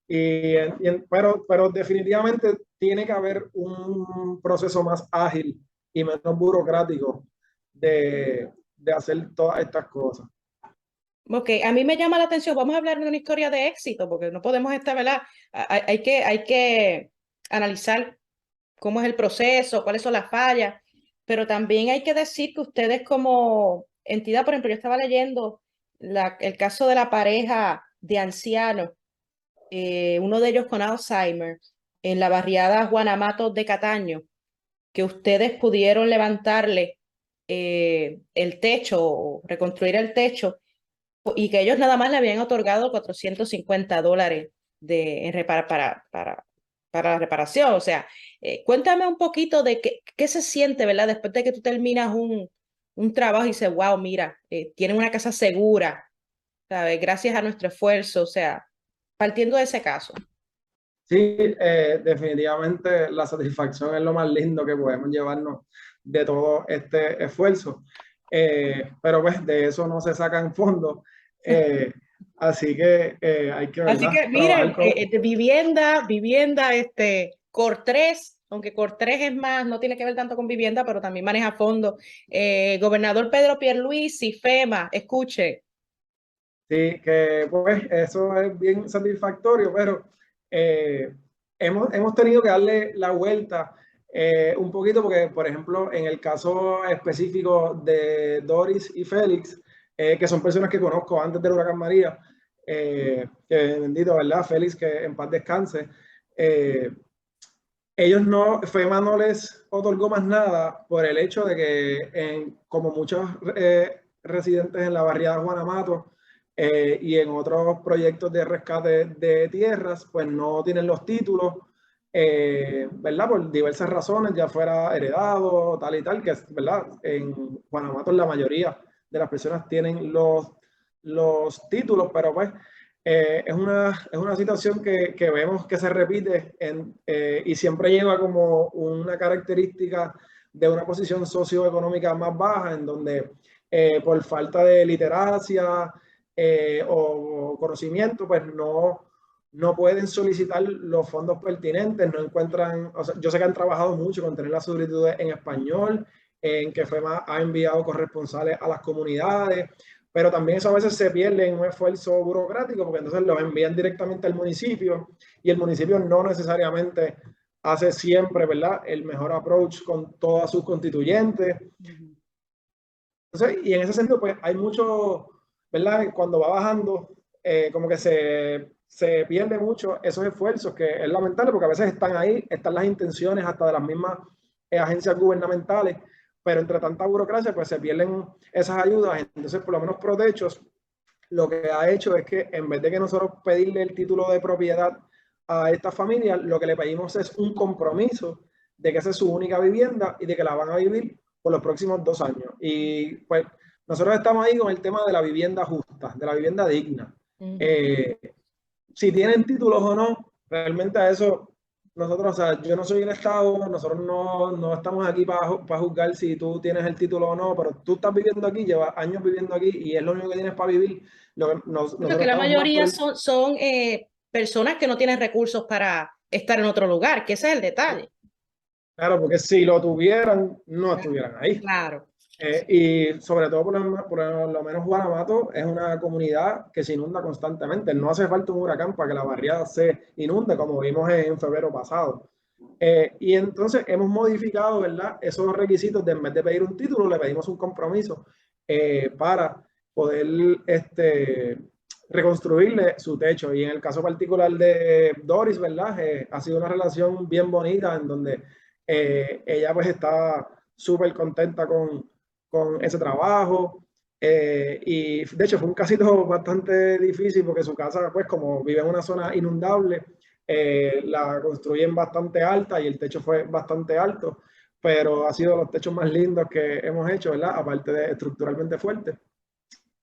Y, mal. pero definitivamente tiene que haber un proceso más ágil y menos burocrático de hacer todas estas cosas. Ok, a mí me llama la atención, vamos a hablar de una historia de éxito, porque no podemos estar, ¿verdad? Hay que analizar cómo es el proceso, cuáles son las fallas, pero también hay que decir que ustedes como entidad, por ejemplo, yo estaba leyendo el caso de la pareja de ancianos, uno de ellos con Alzheimer, en la barriada Guanamato de Cataño, que ustedes pudieron levantarle el techo o reconstruir el techo y que ellos nada más le habían otorgado $450 para la reparación. O sea, cuéntame un poquito de qué se siente, ¿verdad? Después de que tú terminas un trabajo y dices, wow, mira, tienen una casa segura, ¿sabes? Gracias a nuestro esfuerzo, o sea, partiendo de ese caso. Sí, definitivamente la satisfacción es lo más lindo que podemos llevarnos de todo este esfuerzo. Pero pues de eso no se sacan fondos. Eh, así que hay que, Así ¿verdad? que Trabajar miren, con. vivienda, Core 3, aunque Core 3 es más, no tiene que ver tanto con vivienda, pero también maneja fondos. Gobernador Pedro Pierluisi, FEMA, escuche. Sí, que pues eso es bien satisfactorio, pero eh, hemos tenido que darle la vuelta un poquito porque, por ejemplo, en el caso específico de Doris y Félix, que son personas que conozco antes del huracán María, que bendito, ¿verdad? Félix, que en paz descanse. eh, Ellos no, FEMA no les otorgó más nada por el hecho de que, como muchos residentes en la barriada Guanamato y en otros proyectos de rescate de tierras, pues no tienen los títulos ¿verdad? Por diversas razones, ya fuera heredado, tal y tal, que, ¿verdad? En Guanajuato la mayoría de las personas tienen los títulos, pero pues es una situación que vemos que se repite y siempre lleva como una característica de una posición socioeconómica más baja, en donde por falta de literacia o conocimiento, pues no pueden solicitar los fondos pertinentes, no encuentran, o sea, yo sé que han trabajado mucho con tener las solicitudes en español, en que FEMA ha enviado corresponsales a las comunidades, pero también eso a veces se pierde en un esfuerzo burocrático, porque entonces los envían directamente al municipio y el municipio no necesariamente hace siempre, ¿verdad?, el mejor approach con todas sus constituyentes. Entonces, y en ese sentido, pues hay mucho, ¿verdad? Cuando va bajando, como que se pierde mucho esos esfuerzos, que es lamentable porque a veces están ahí, están las intenciones hasta de las mismas agencias gubernamentales, pero entre tanta burocracia, pues se pierden esas ayudas. Entonces, por lo menos Protechos lo que ha hecho es que en vez de que nosotros pedirle el título de propiedad a esta familia, lo que le pedimos es un compromiso de que esa es su única vivienda y de que la van a vivir por los próximos 2 años. Y pues nosotros estamos ahí con el tema de la vivienda justa, de la vivienda digna. Si tienen títulos o no, realmente a eso nosotros, o sea, yo no soy el Estado, nosotros no estamos aquí para juzgar si tú tienes el título o no, pero tú estás viviendo aquí, llevas años viviendo aquí y es lo único que tienes para vivir. Nosotros Porque la estamos más por mayoría el... son personas que no tienen recursos para estar en otro lugar, que ese es el detalle. Claro, porque si lo tuvieran, no estuvieran ahí. Claro. Y sobre todo, por lo menos Guanajuato es una comunidad que se inunda constantemente. No hace falta un huracán para que la barriada se inunde, como vimos en febrero pasado. Y entonces hemos modificado, ¿verdad?, esos requisitos de en vez de pedir un título, le pedimos un compromiso para poder reconstruirle su techo. Y en el caso particular de Doris, ¿verdad?, ha sido una relación bien bonita en donde ella pues está súper contenta con ese trabajo. Y de hecho fue un casito bastante difícil porque su casa, pues como vive en una zona inundable, la construyen bastante alta y el techo fue bastante alto, pero ha sido de los techos más lindos que hemos hecho, ¿verdad? Aparte de estructuralmente fuerte.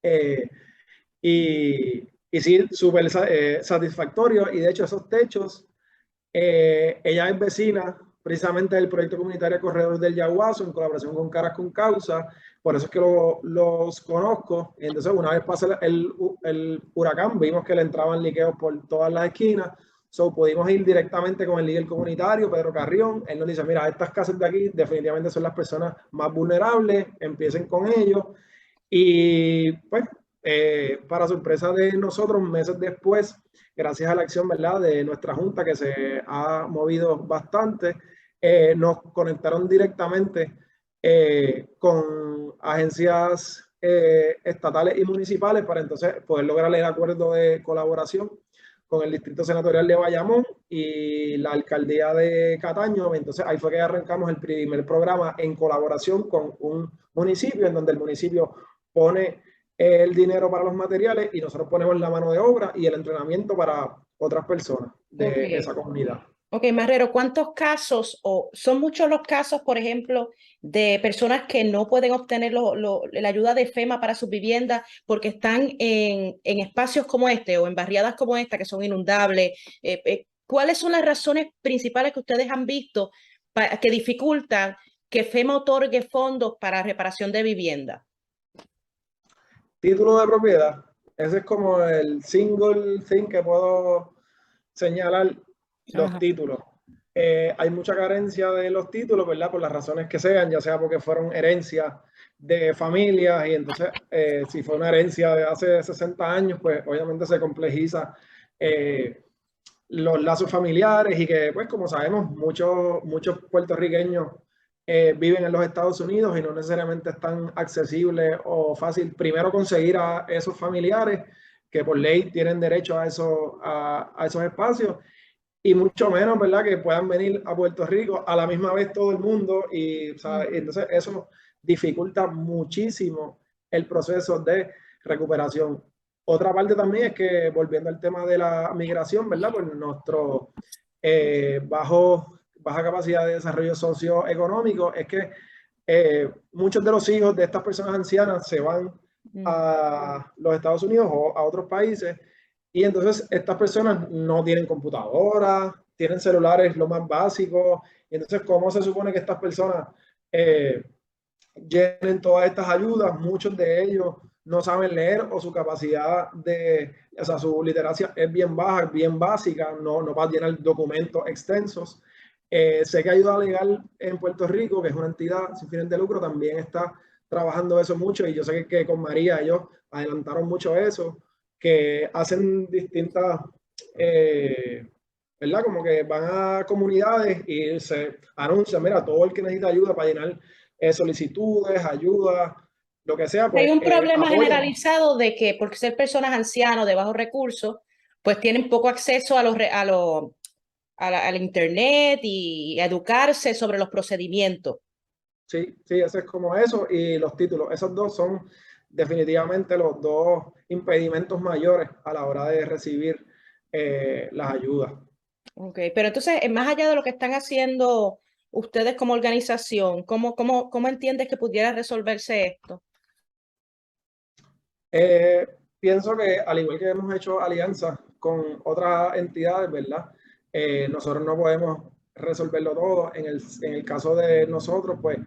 Eh, y sí, súper satisfactorio. Y de hecho esos techos, ella es vecina precisamente del proyecto comunitario Corredor del Yaguazo en colaboración con Caras con Causa, por eso es que los conozco. Entonces, una vez pasa el huracán, vimos que le entraban liqueos por todas las esquinas, pudimos ir directamente con el líder comunitario, Pedro Carrión. Él nos dice, mira, estas casas de aquí definitivamente son las personas más vulnerables, empiecen con ellos. Y pues, para sorpresa de nosotros, meses después, gracias a la acción, ¿verdad?, de nuestra junta que se ha movido bastante, nos conectaron directamente con agencias estatales y municipales para entonces poder lograr el acuerdo de colaboración con el Distrito Senatorial de Bayamón y la Alcaldía de Cataño. Entonces ahí fue que arrancamos el primer programa en colaboración con un municipio, en donde el municipio pone el dinero para los materiales y nosotros ponemos la mano de obra y el entrenamiento para otras personas de esa comunidad. Ok, Marrero, ¿cuántos casos o son muchos los casos, por ejemplo, de personas que no pueden obtener la ayuda de FEMA para sus viviendas porque están en espacios como este o en barriadas como esta que son inundables? ¿Cuáles son las razones principales que ustedes han visto que dificultan que FEMA otorgue fondos para reparación de vivienda? Título de propiedad, ese es como el single thing que puedo señalar, los títulos. Hay mucha carencia de los títulos, ¿verdad? Por las razones que sean, ya sea porque fueron herencias de familias y entonces si fue una herencia de hace 60 años, pues obviamente se complejiza los lazos familiares y que, pues como sabemos, muchos puertorriqueños viven en los Estados Unidos y no necesariamente es tan accesible o fácil primero conseguir a esos familiares que por ley tienen derecho a esos espacios y mucho menos, ¿verdad?, que puedan venir a Puerto Rico a la misma vez todo el mundo y, ¿sabes? Entonces eso dificulta muchísimo el proceso de recuperación. Otra parte también es que, volviendo al tema de la migración, ¿verdad?, pues nuestro baja capacidad de desarrollo socioeconómico, es que muchos de los hijos de estas personas ancianas se van a los Estados Unidos o a otros países y entonces estas personas no tienen computadoras, tienen celulares lo más básico, y entonces ¿cómo se supone que estas personas llenen todas estas ayudas? Muchos de ellos no saben leer o su capacidad o sea, su literacia es bien baja, bien básica, no va a llenar documentos extensos. Sé que Ayuda Legal en Puerto Rico, que es una entidad sin fines de lucro, también está trabajando eso mucho y yo sé que con María ellos adelantaron mucho eso, que hacen distintas, ¿verdad? Como que van a comunidades y se anuncian, mira, todo el que necesita ayuda para llenar solicitudes, ayuda, lo que sea, Hay pues un problema apoyan. generalizado de que por ser personas ancianas de bajos recursos, pues tienen poco acceso al internet y a educarse sobre los procedimientos. Sí, sí, eso es como eso y los títulos. Esos dos son definitivamente los dos impedimentos mayores a la hora de recibir las ayudas. Ok, pero entonces, más allá de lo que están haciendo ustedes como organización, ¿cómo entiendes que pudiera resolverse esto? Pienso que al igual que hemos hecho alianzas con otras entidades, ¿verdad? Nosotros no podemos resolverlo todo. En el caso de nosotros, pues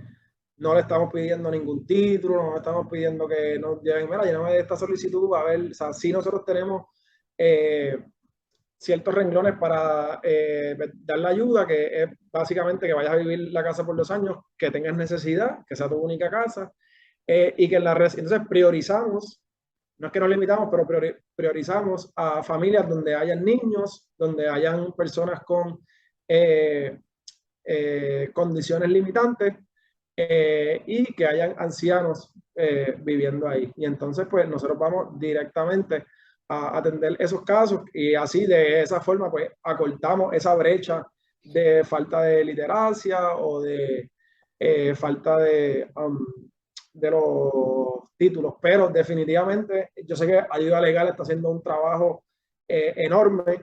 no le estamos pidiendo ningún título, no le estamos pidiendo que nos lleven, mira, lléname esta solicitud, a ver, o sea, sí nosotros tenemos ciertos renglones para dar la ayuda, que es básicamente que vayas a vivir la casa por 2 años, que tengas necesidad, que sea tu única casa, y que en la red, entonces priorizamos, no es que nos limitamos, pero priorizamos a familias donde hayan niños, donde hayan personas con condiciones limitantes y que hayan ancianos viviendo ahí. Y entonces, pues nosotros vamos directamente a atender esos casos y así de esa forma, pues acortamos esa brecha de falta de literacia o de falta de los títulos. Pero definitivamente, yo sé que Ayuda Legal está haciendo un trabajo enorme.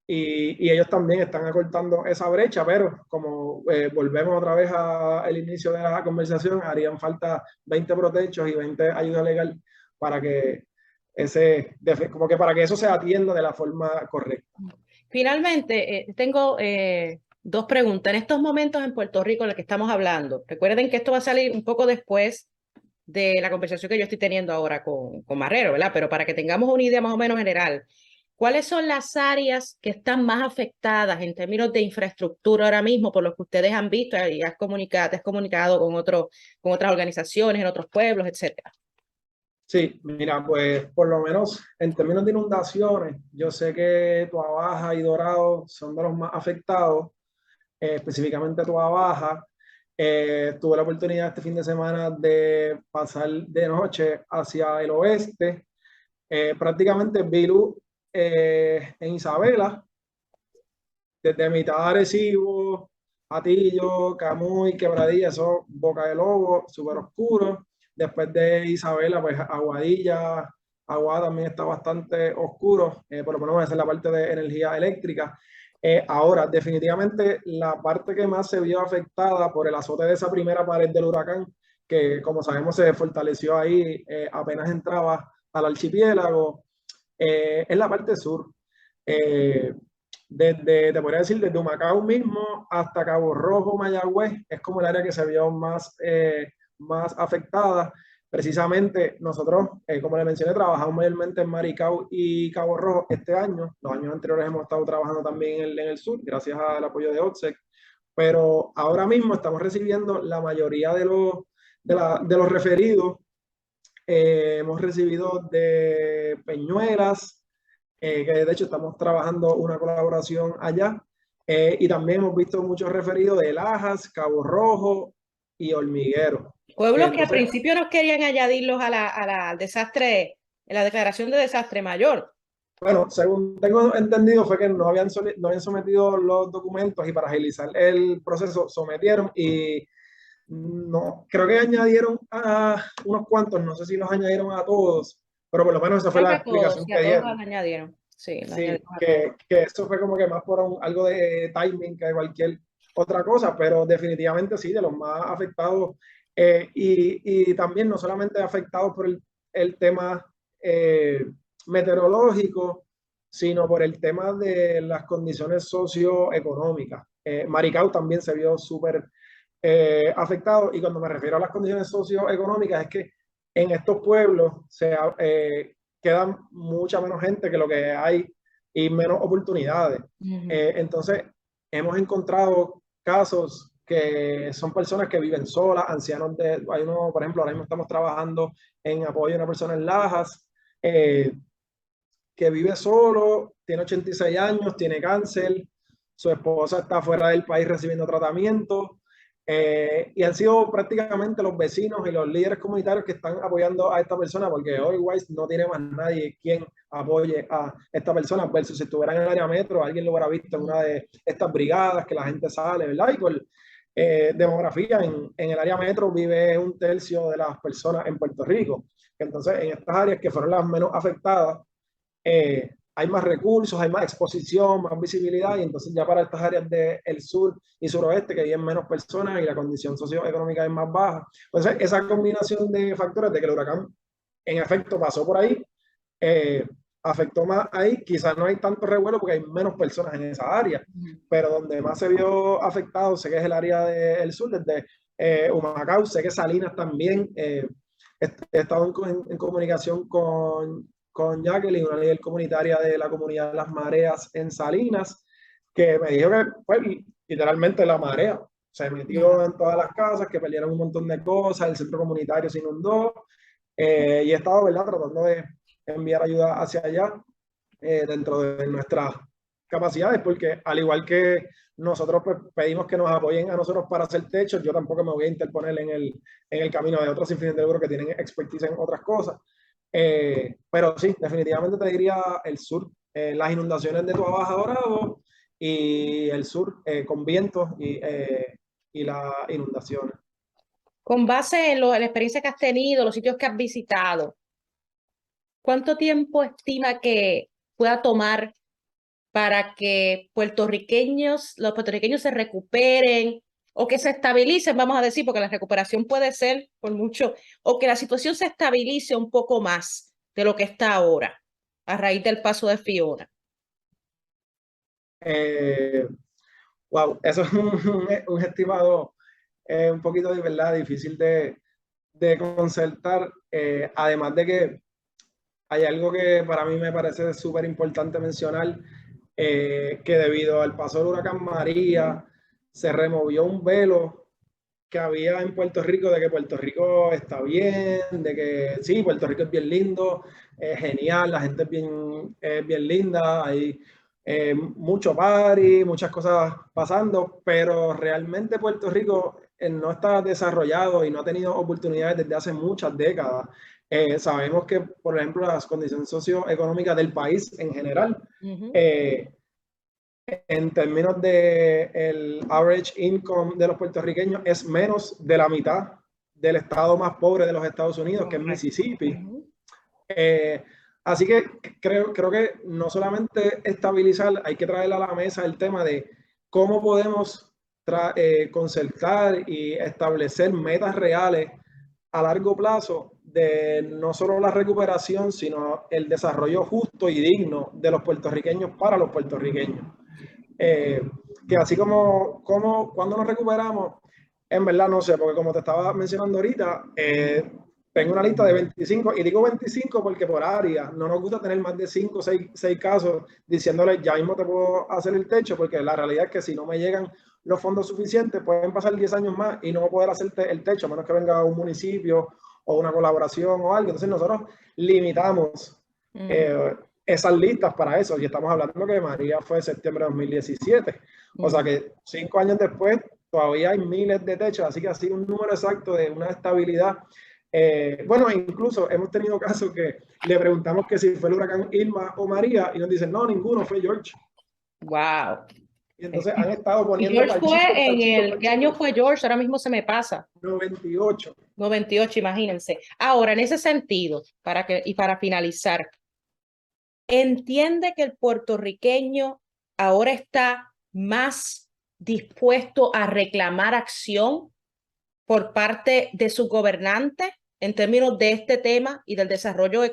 Y ellos también están acortando esa brecha, pero como volvemos otra vez al inicio de la conversación, harían falta 20 protechos y 20 ayuda legal para que como que para que eso se atienda de la forma correcta. Finalmente, tengo dos preguntas. En estos momentos en Puerto Rico, en los que estamos hablando, recuerden que esto va a salir un poco después de la conversación que yo estoy teniendo ahora con Marrero, ¿verdad? Pero para que tengamos una idea más o menos general, ¿cuáles son las áreas que están más afectadas en términos de infraestructura ahora mismo por lo que ustedes han visto y te has comunicado con otras organizaciones en otros pueblos, etcétera? Sí, mira, pues por lo menos en términos de inundaciones, yo sé que Toa Baja y Dorado son de los más afectados, específicamente Toa Baja. Tuve la oportunidad este fin de semana de pasar de noche hacia el oeste, prácticamente Virú en Isabela, desde mitad de Arecibo, Atillo, Camuy, Quebradilla, eso Boca de Lobo, súper oscuro. Después de Isabela, pues Aguadilla, Aguada también está bastante oscuro, por lo menos esa es la parte de energía eléctrica. Ahora, definitivamente la parte que más se vio afectada por el azote de esa primera pared del huracán, que como sabemos se fortaleció ahí apenas entraba al archipiélago, es la parte sur. Eh, te podría decir, desde Humacao mismo hasta Cabo Rojo, Mayagüez, es como el área que se vio más afectada. Precisamente nosotros, como le mencioné, trabajamos mayormente en Maricao y Cabo Rojo este año. Los años anteriores hemos estado trabajando también en el sur, gracias al apoyo de OTSEC. Pero ahora mismo estamos recibiendo la mayoría de los referidos. Hemos recibido de Peñuelas, que de hecho estamos trabajando una colaboración allá. Y también hemos visto muchos referidos de Lajas, Cabo Rojo y Hormiguero. Pueblos que al Entonces, principio no querían añadirlos al desastre, en la declaración de desastre mayor. bueno, según tengo entendido fue que no habían sometido los documentos y para agilizar el proceso sometieron y no, creo que añadieron a unos cuantos, no sé si los añadieron a todos, pero por lo menos esa fue Creo la que a todos, explicación y que a todos los dieron. añadieron. Sí, Sí, que eso fue como que más por algo de timing que cualquier otra cosa, pero definitivamente sí, de los más afectados. Y también no solamente afectados por el tema meteorológico, sino por el tema de las condiciones socioeconómicas. Maricao también se vio súper afectado, y cuando me refiero a las condiciones socioeconómicas es que en estos pueblos quedan mucha menos gente que lo que hay y menos oportunidades. Entonces, hemos encontrado casos que son personas que viven solas, ancianos hay uno, por ejemplo, ahora mismo estamos trabajando en apoyo a una persona en Lajas, que vive solo, tiene 86 años, tiene cáncer, su esposa está fuera del país recibiendo tratamiento, y han sido prácticamente los vecinos y los líderes comunitarios que están apoyando a esta persona, porque otherwise no tiene más nadie quien apoye a esta persona, versus si estuviera en el área metro, alguien lo hubiera visto en una de estas brigadas que la gente sale, ¿verdad? Y por demografía, en el área metro vive un tercio de las personas en Puerto Rico. Entonces, en estas áreas que fueron las menos afectadas, hay más recursos, hay más exposición, más visibilidad, y entonces ya para estas áreas del sur y suroeste, que viven menos personas y la condición socioeconómica es más baja. Entonces, esa combinación de factores de que el huracán en efecto pasó por ahí, afectó más ahí. Quizás no hay tanto revuelo porque hay menos personas en esa área, pero donde más se vio afectado sé que es el área del sur, desde Humacao, sé que Salinas también. He estado en comunicación con Jacqueline, una líder comunitaria de la comunidad de las mareas en Salinas, que me dijo que pues, literalmente la marea se metió en todas las casas, que perdieron un montón de cosas, el centro comunitario se inundó, y he estado, ¿verdad?, tratando de enviar ayuda hacia allá, dentro de nuestras capacidades, porque al igual que nosotros pues, pedimos que nos apoyen a nosotros para hacer techos, yo tampoco me voy a interponer en el camino de otros sin fines de lucro que tienen expertise en otras cosas. Pero sí, definitivamente te diría el sur, las inundaciones de Toa Baja Dorado y el sur, con vientos y las inundaciones. Con base en la experiencia que has tenido, los sitios que has visitado, ¿cuánto tiempo estima que pueda tomar para que los puertorriqueños se recuperen o que se estabilicen, vamos a decir, porque la recuperación puede ser por mucho, o que la situación se estabilice un poco más de lo que está ahora, a raíz del paso de Fiona? Wow, eso es un estimado un poquito de verdad difícil de concertar, además de que hay algo que para mí me parece súper importante mencionar, que debido al paso del huracán María se removió un velo que había en Puerto Rico de que Puerto Rico está bien, de que sí, Puerto Rico es bien lindo, es genial, la gente es bien linda, hay mucho party, muchas cosas pasando, pero realmente Puerto Rico no está desarrollado y no ha tenido oportunidades desde hace muchas décadas. Sabemos que, por ejemplo, las condiciones socioeconómicas del país en general, en términos de el average income de los puertorriqueños, es menos de la mitad del estado más pobre de los Estados Unidos, que es Mississippi. Así que creo que no solamente estabilizar, hay que traer a la mesa el tema de cómo podemos concertar y establecer metas reales a largo plazo de no solo la recuperación, sino el desarrollo justo y digno de los puertorriqueños para los puertorriqueños. Que así como cuando nos recuperamos, en verdad no sé, porque como te estaba mencionando ahorita, tengo una lista de 25, y digo 25 porque por área no nos gusta tener más de 5 o 6 casos diciéndole ya mismo te puedo hacer el techo, porque la realidad es que si no me llegan los fondos suficientes pueden pasar 10 años más y no poder hacerte el techo, a menos que venga un municipio o una colaboración o algo. Entonces nosotros limitamos esas listas para eso, y estamos hablando que María fue en septiembre de 2017, o sea que 5 años después todavía hay miles de techos, así que ha sido un número exacto de una estabilidad. Bueno, incluso hemos tenido casos que le preguntamos que si fue el huracán Irma o María y nos dicen no, ninguno, fue George. Wow. Y entonces han estado Y poniendo George fue en el, ¿qué año fue George? Ahora mismo se me pasa. 98. 98, imagínense. Ahora, en ese sentido, para finalizar, entiende que el puertorriqueño ahora está más dispuesto a reclamar acción por parte de sus gobernantes en términos de este tema y del desarrollo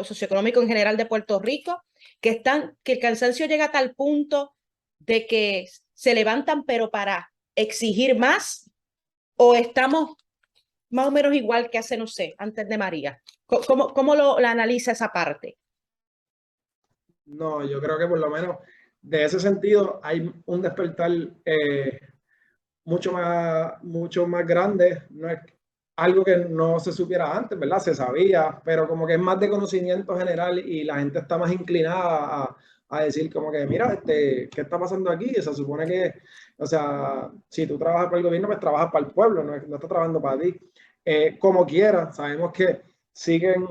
socioeconómico en general de Puerto Rico, que el cansancio llega a tal punto de que se levantan pero para exigir más, o estamos más o menos igual que hace, no sé, antes de María? ¿Cómo la analiza esa parte? No, yo creo que por lo menos de ese sentido hay un despertar mucho más grande. No es algo que no se supiera antes, ¿verdad? Se sabía, pero como que es más de conocimiento general y la gente está más inclinada a decir como que, mira, ¿qué está pasando aquí? Se supone que, o sea, si tú trabajas para el gobierno, pues trabajas para el pueblo, no estás trabajando para ti. Como quiera, sabemos que siguen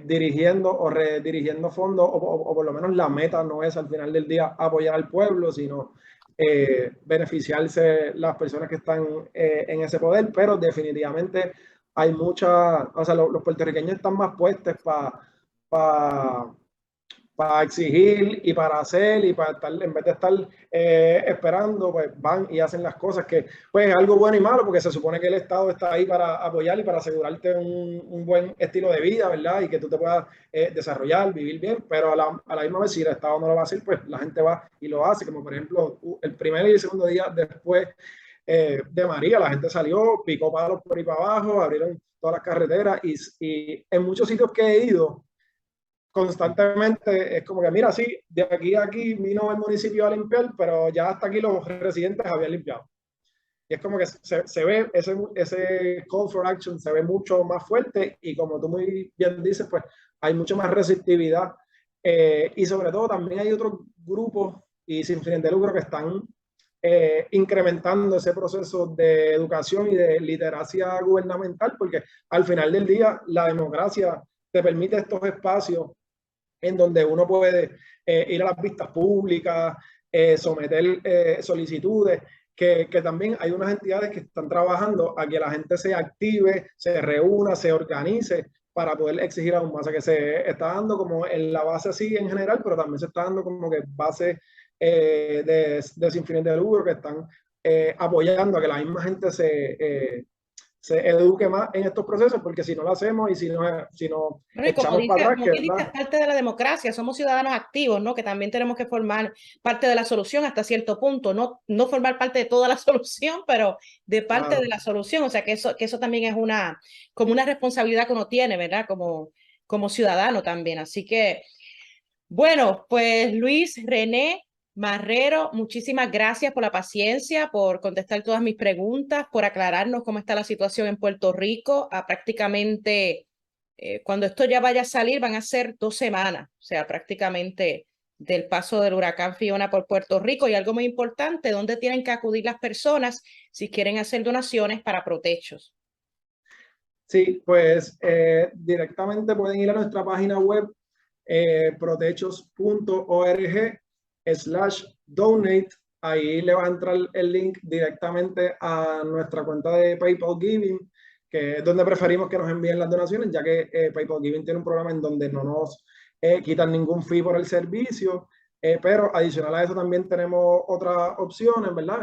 dirigiendo o redirigiendo fondos, o por lo menos la meta no es al final del día apoyar al pueblo, sino beneficiarse las personas que están en ese poder, pero definitivamente hay mucha, o sea, los puertorriqueños están más puestos para exigir y para hacer y para estar, en vez de estar esperando, pues van y hacen las cosas que, pues es algo bueno y malo, porque se supone que el Estado está ahí para apoyar y para asegurarte un buen estilo de vida, ¿verdad? Y que tú te puedas desarrollar, vivir bien, pero a la misma vez, si el Estado no lo va a hacer, pues la gente va y lo hace, como por ejemplo, el primer y el segundo día después de María, la gente salió, picó palos por ahí para abajo, abrieron todas las carreteras y en muchos sitios que he ido, constantemente es como que, mira, sí, de aquí a aquí vino el municipio a limpiar, pero ya hasta aquí los residentes habían limpiado. Y es como que se ve ese call for action, se ve mucho más fuerte y como tú muy bien dices, pues hay mucho más receptividad. Y sobre todo también hay otros grupos y sin fines de lucro que están incrementando ese proceso de educación y de literacia gubernamental, porque al final del día la democracia te permite estos espacios en donde uno puede ir a las vistas públicas, someter solicitudes, que también hay unas entidades que están trabajando a que la gente se active, se reúna, se organice para poder exigir aún más. O sea, que se está dando como en la base así en general, pero también se está dando como que base de sin fines de lucro que están apoyando a que la misma gente se eduque más en estos procesos, porque si no lo hacemos y si no Bueno, y echamos para atrás, como que dice, es verdad. parte de la democracia, somos ciudadanos activos, ¿no? Que también tenemos que formar parte de la solución hasta cierto punto, no formar parte de toda la solución, pero de parte de Claro. la solución, o sea, que eso también es como una responsabilidad que uno tiene, ¿verdad? Como ciudadano también. Así que, bueno, pues Luis, René, Marrero, muchísimas gracias por la paciencia, por contestar todas mis preguntas, por aclararnos cómo está la situación en Puerto Rico a prácticamente cuando esto ya vaya a salir, van a ser 2 semanas, o sea, prácticamente del paso del huracán Fiona por Puerto Rico. Y algo muy importante, ¿dónde tienen que acudir las personas si quieren hacer donaciones para protechos? Sí, pues directamente pueden ir a nuestra página web protechos.org/donate. Ahí le va a entrar el link directamente a nuestra cuenta de PayPal Giving, que es donde preferimos que nos envíen las donaciones, ya que PayPal Giving tiene un programa en donde no nos quitan ningún fee por el servicio, pero adicional a eso también tenemos otras opciones, ¿verdad?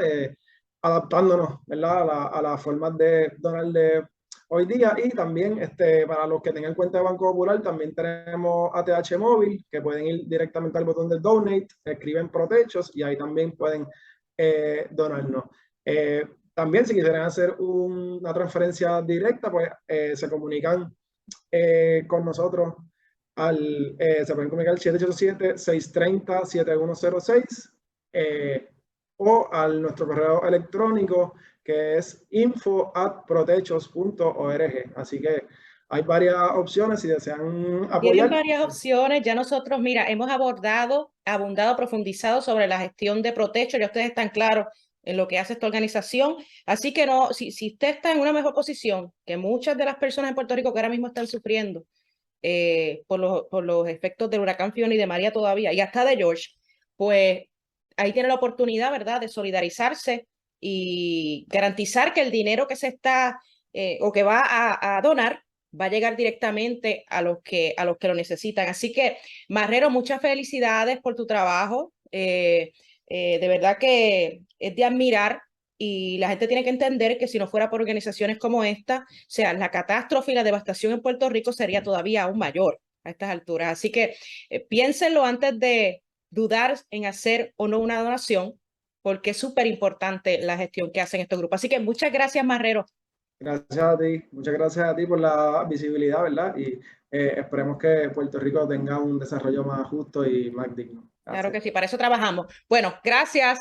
Adaptándonos, ¿verdad? A las formas de donar de hoy día. Y también para los que tengan cuenta de Banco Popular, también tenemos ATH Móvil, que pueden ir directamente al botón de Donate, escriben Protechos y ahí también pueden donarnos. También si quisieran hacer una transferencia directa, pues se comunican con nosotros se pueden comunicar al 787-630-7106 o al nuestro correo electrónico que es info@protechos.org. Así que hay varias opciones si desean Tienen apoyar. varias opciones. Ya nosotros, mira, hemos abundado, profundizado sobre la gestión de Protecho. Ya ustedes están claros en lo que hace esta organización. Así que no, si usted está en una mejor posición que muchas de las personas en Puerto Rico que ahora mismo están sufriendo por los efectos del huracán Fiona y de María todavía, y hasta de George, pues ahí tiene la oportunidad, ¿verdad?, de solidarizarse y garantizar que el dinero que se está o que va a donar va a llegar directamente a los que lo necesitan. Así que, Marrero, muchas felicidades por tu trabajo. De verdad que es de admirar y la gente tiene que entender que si no fuera por organizaciones como esta, o sea, la catástrofe y la devastación en Puerto Rico sería todavía aún mayor a estas alturas. Así que piénsenlo antes de dudar en hacer o no una donación, porque es súper importante la gestión que hacen estos grupos. Así que muchas gracias, Marrero. Gracias a ti, muchas gracias a ti por la visibilidad, ¿verdad? Y esperemos que Puerto Rico tenga un desarrollo más justo y más digno. Claro Gracias. que sí, para eso trabajamos. Bueno, gracias.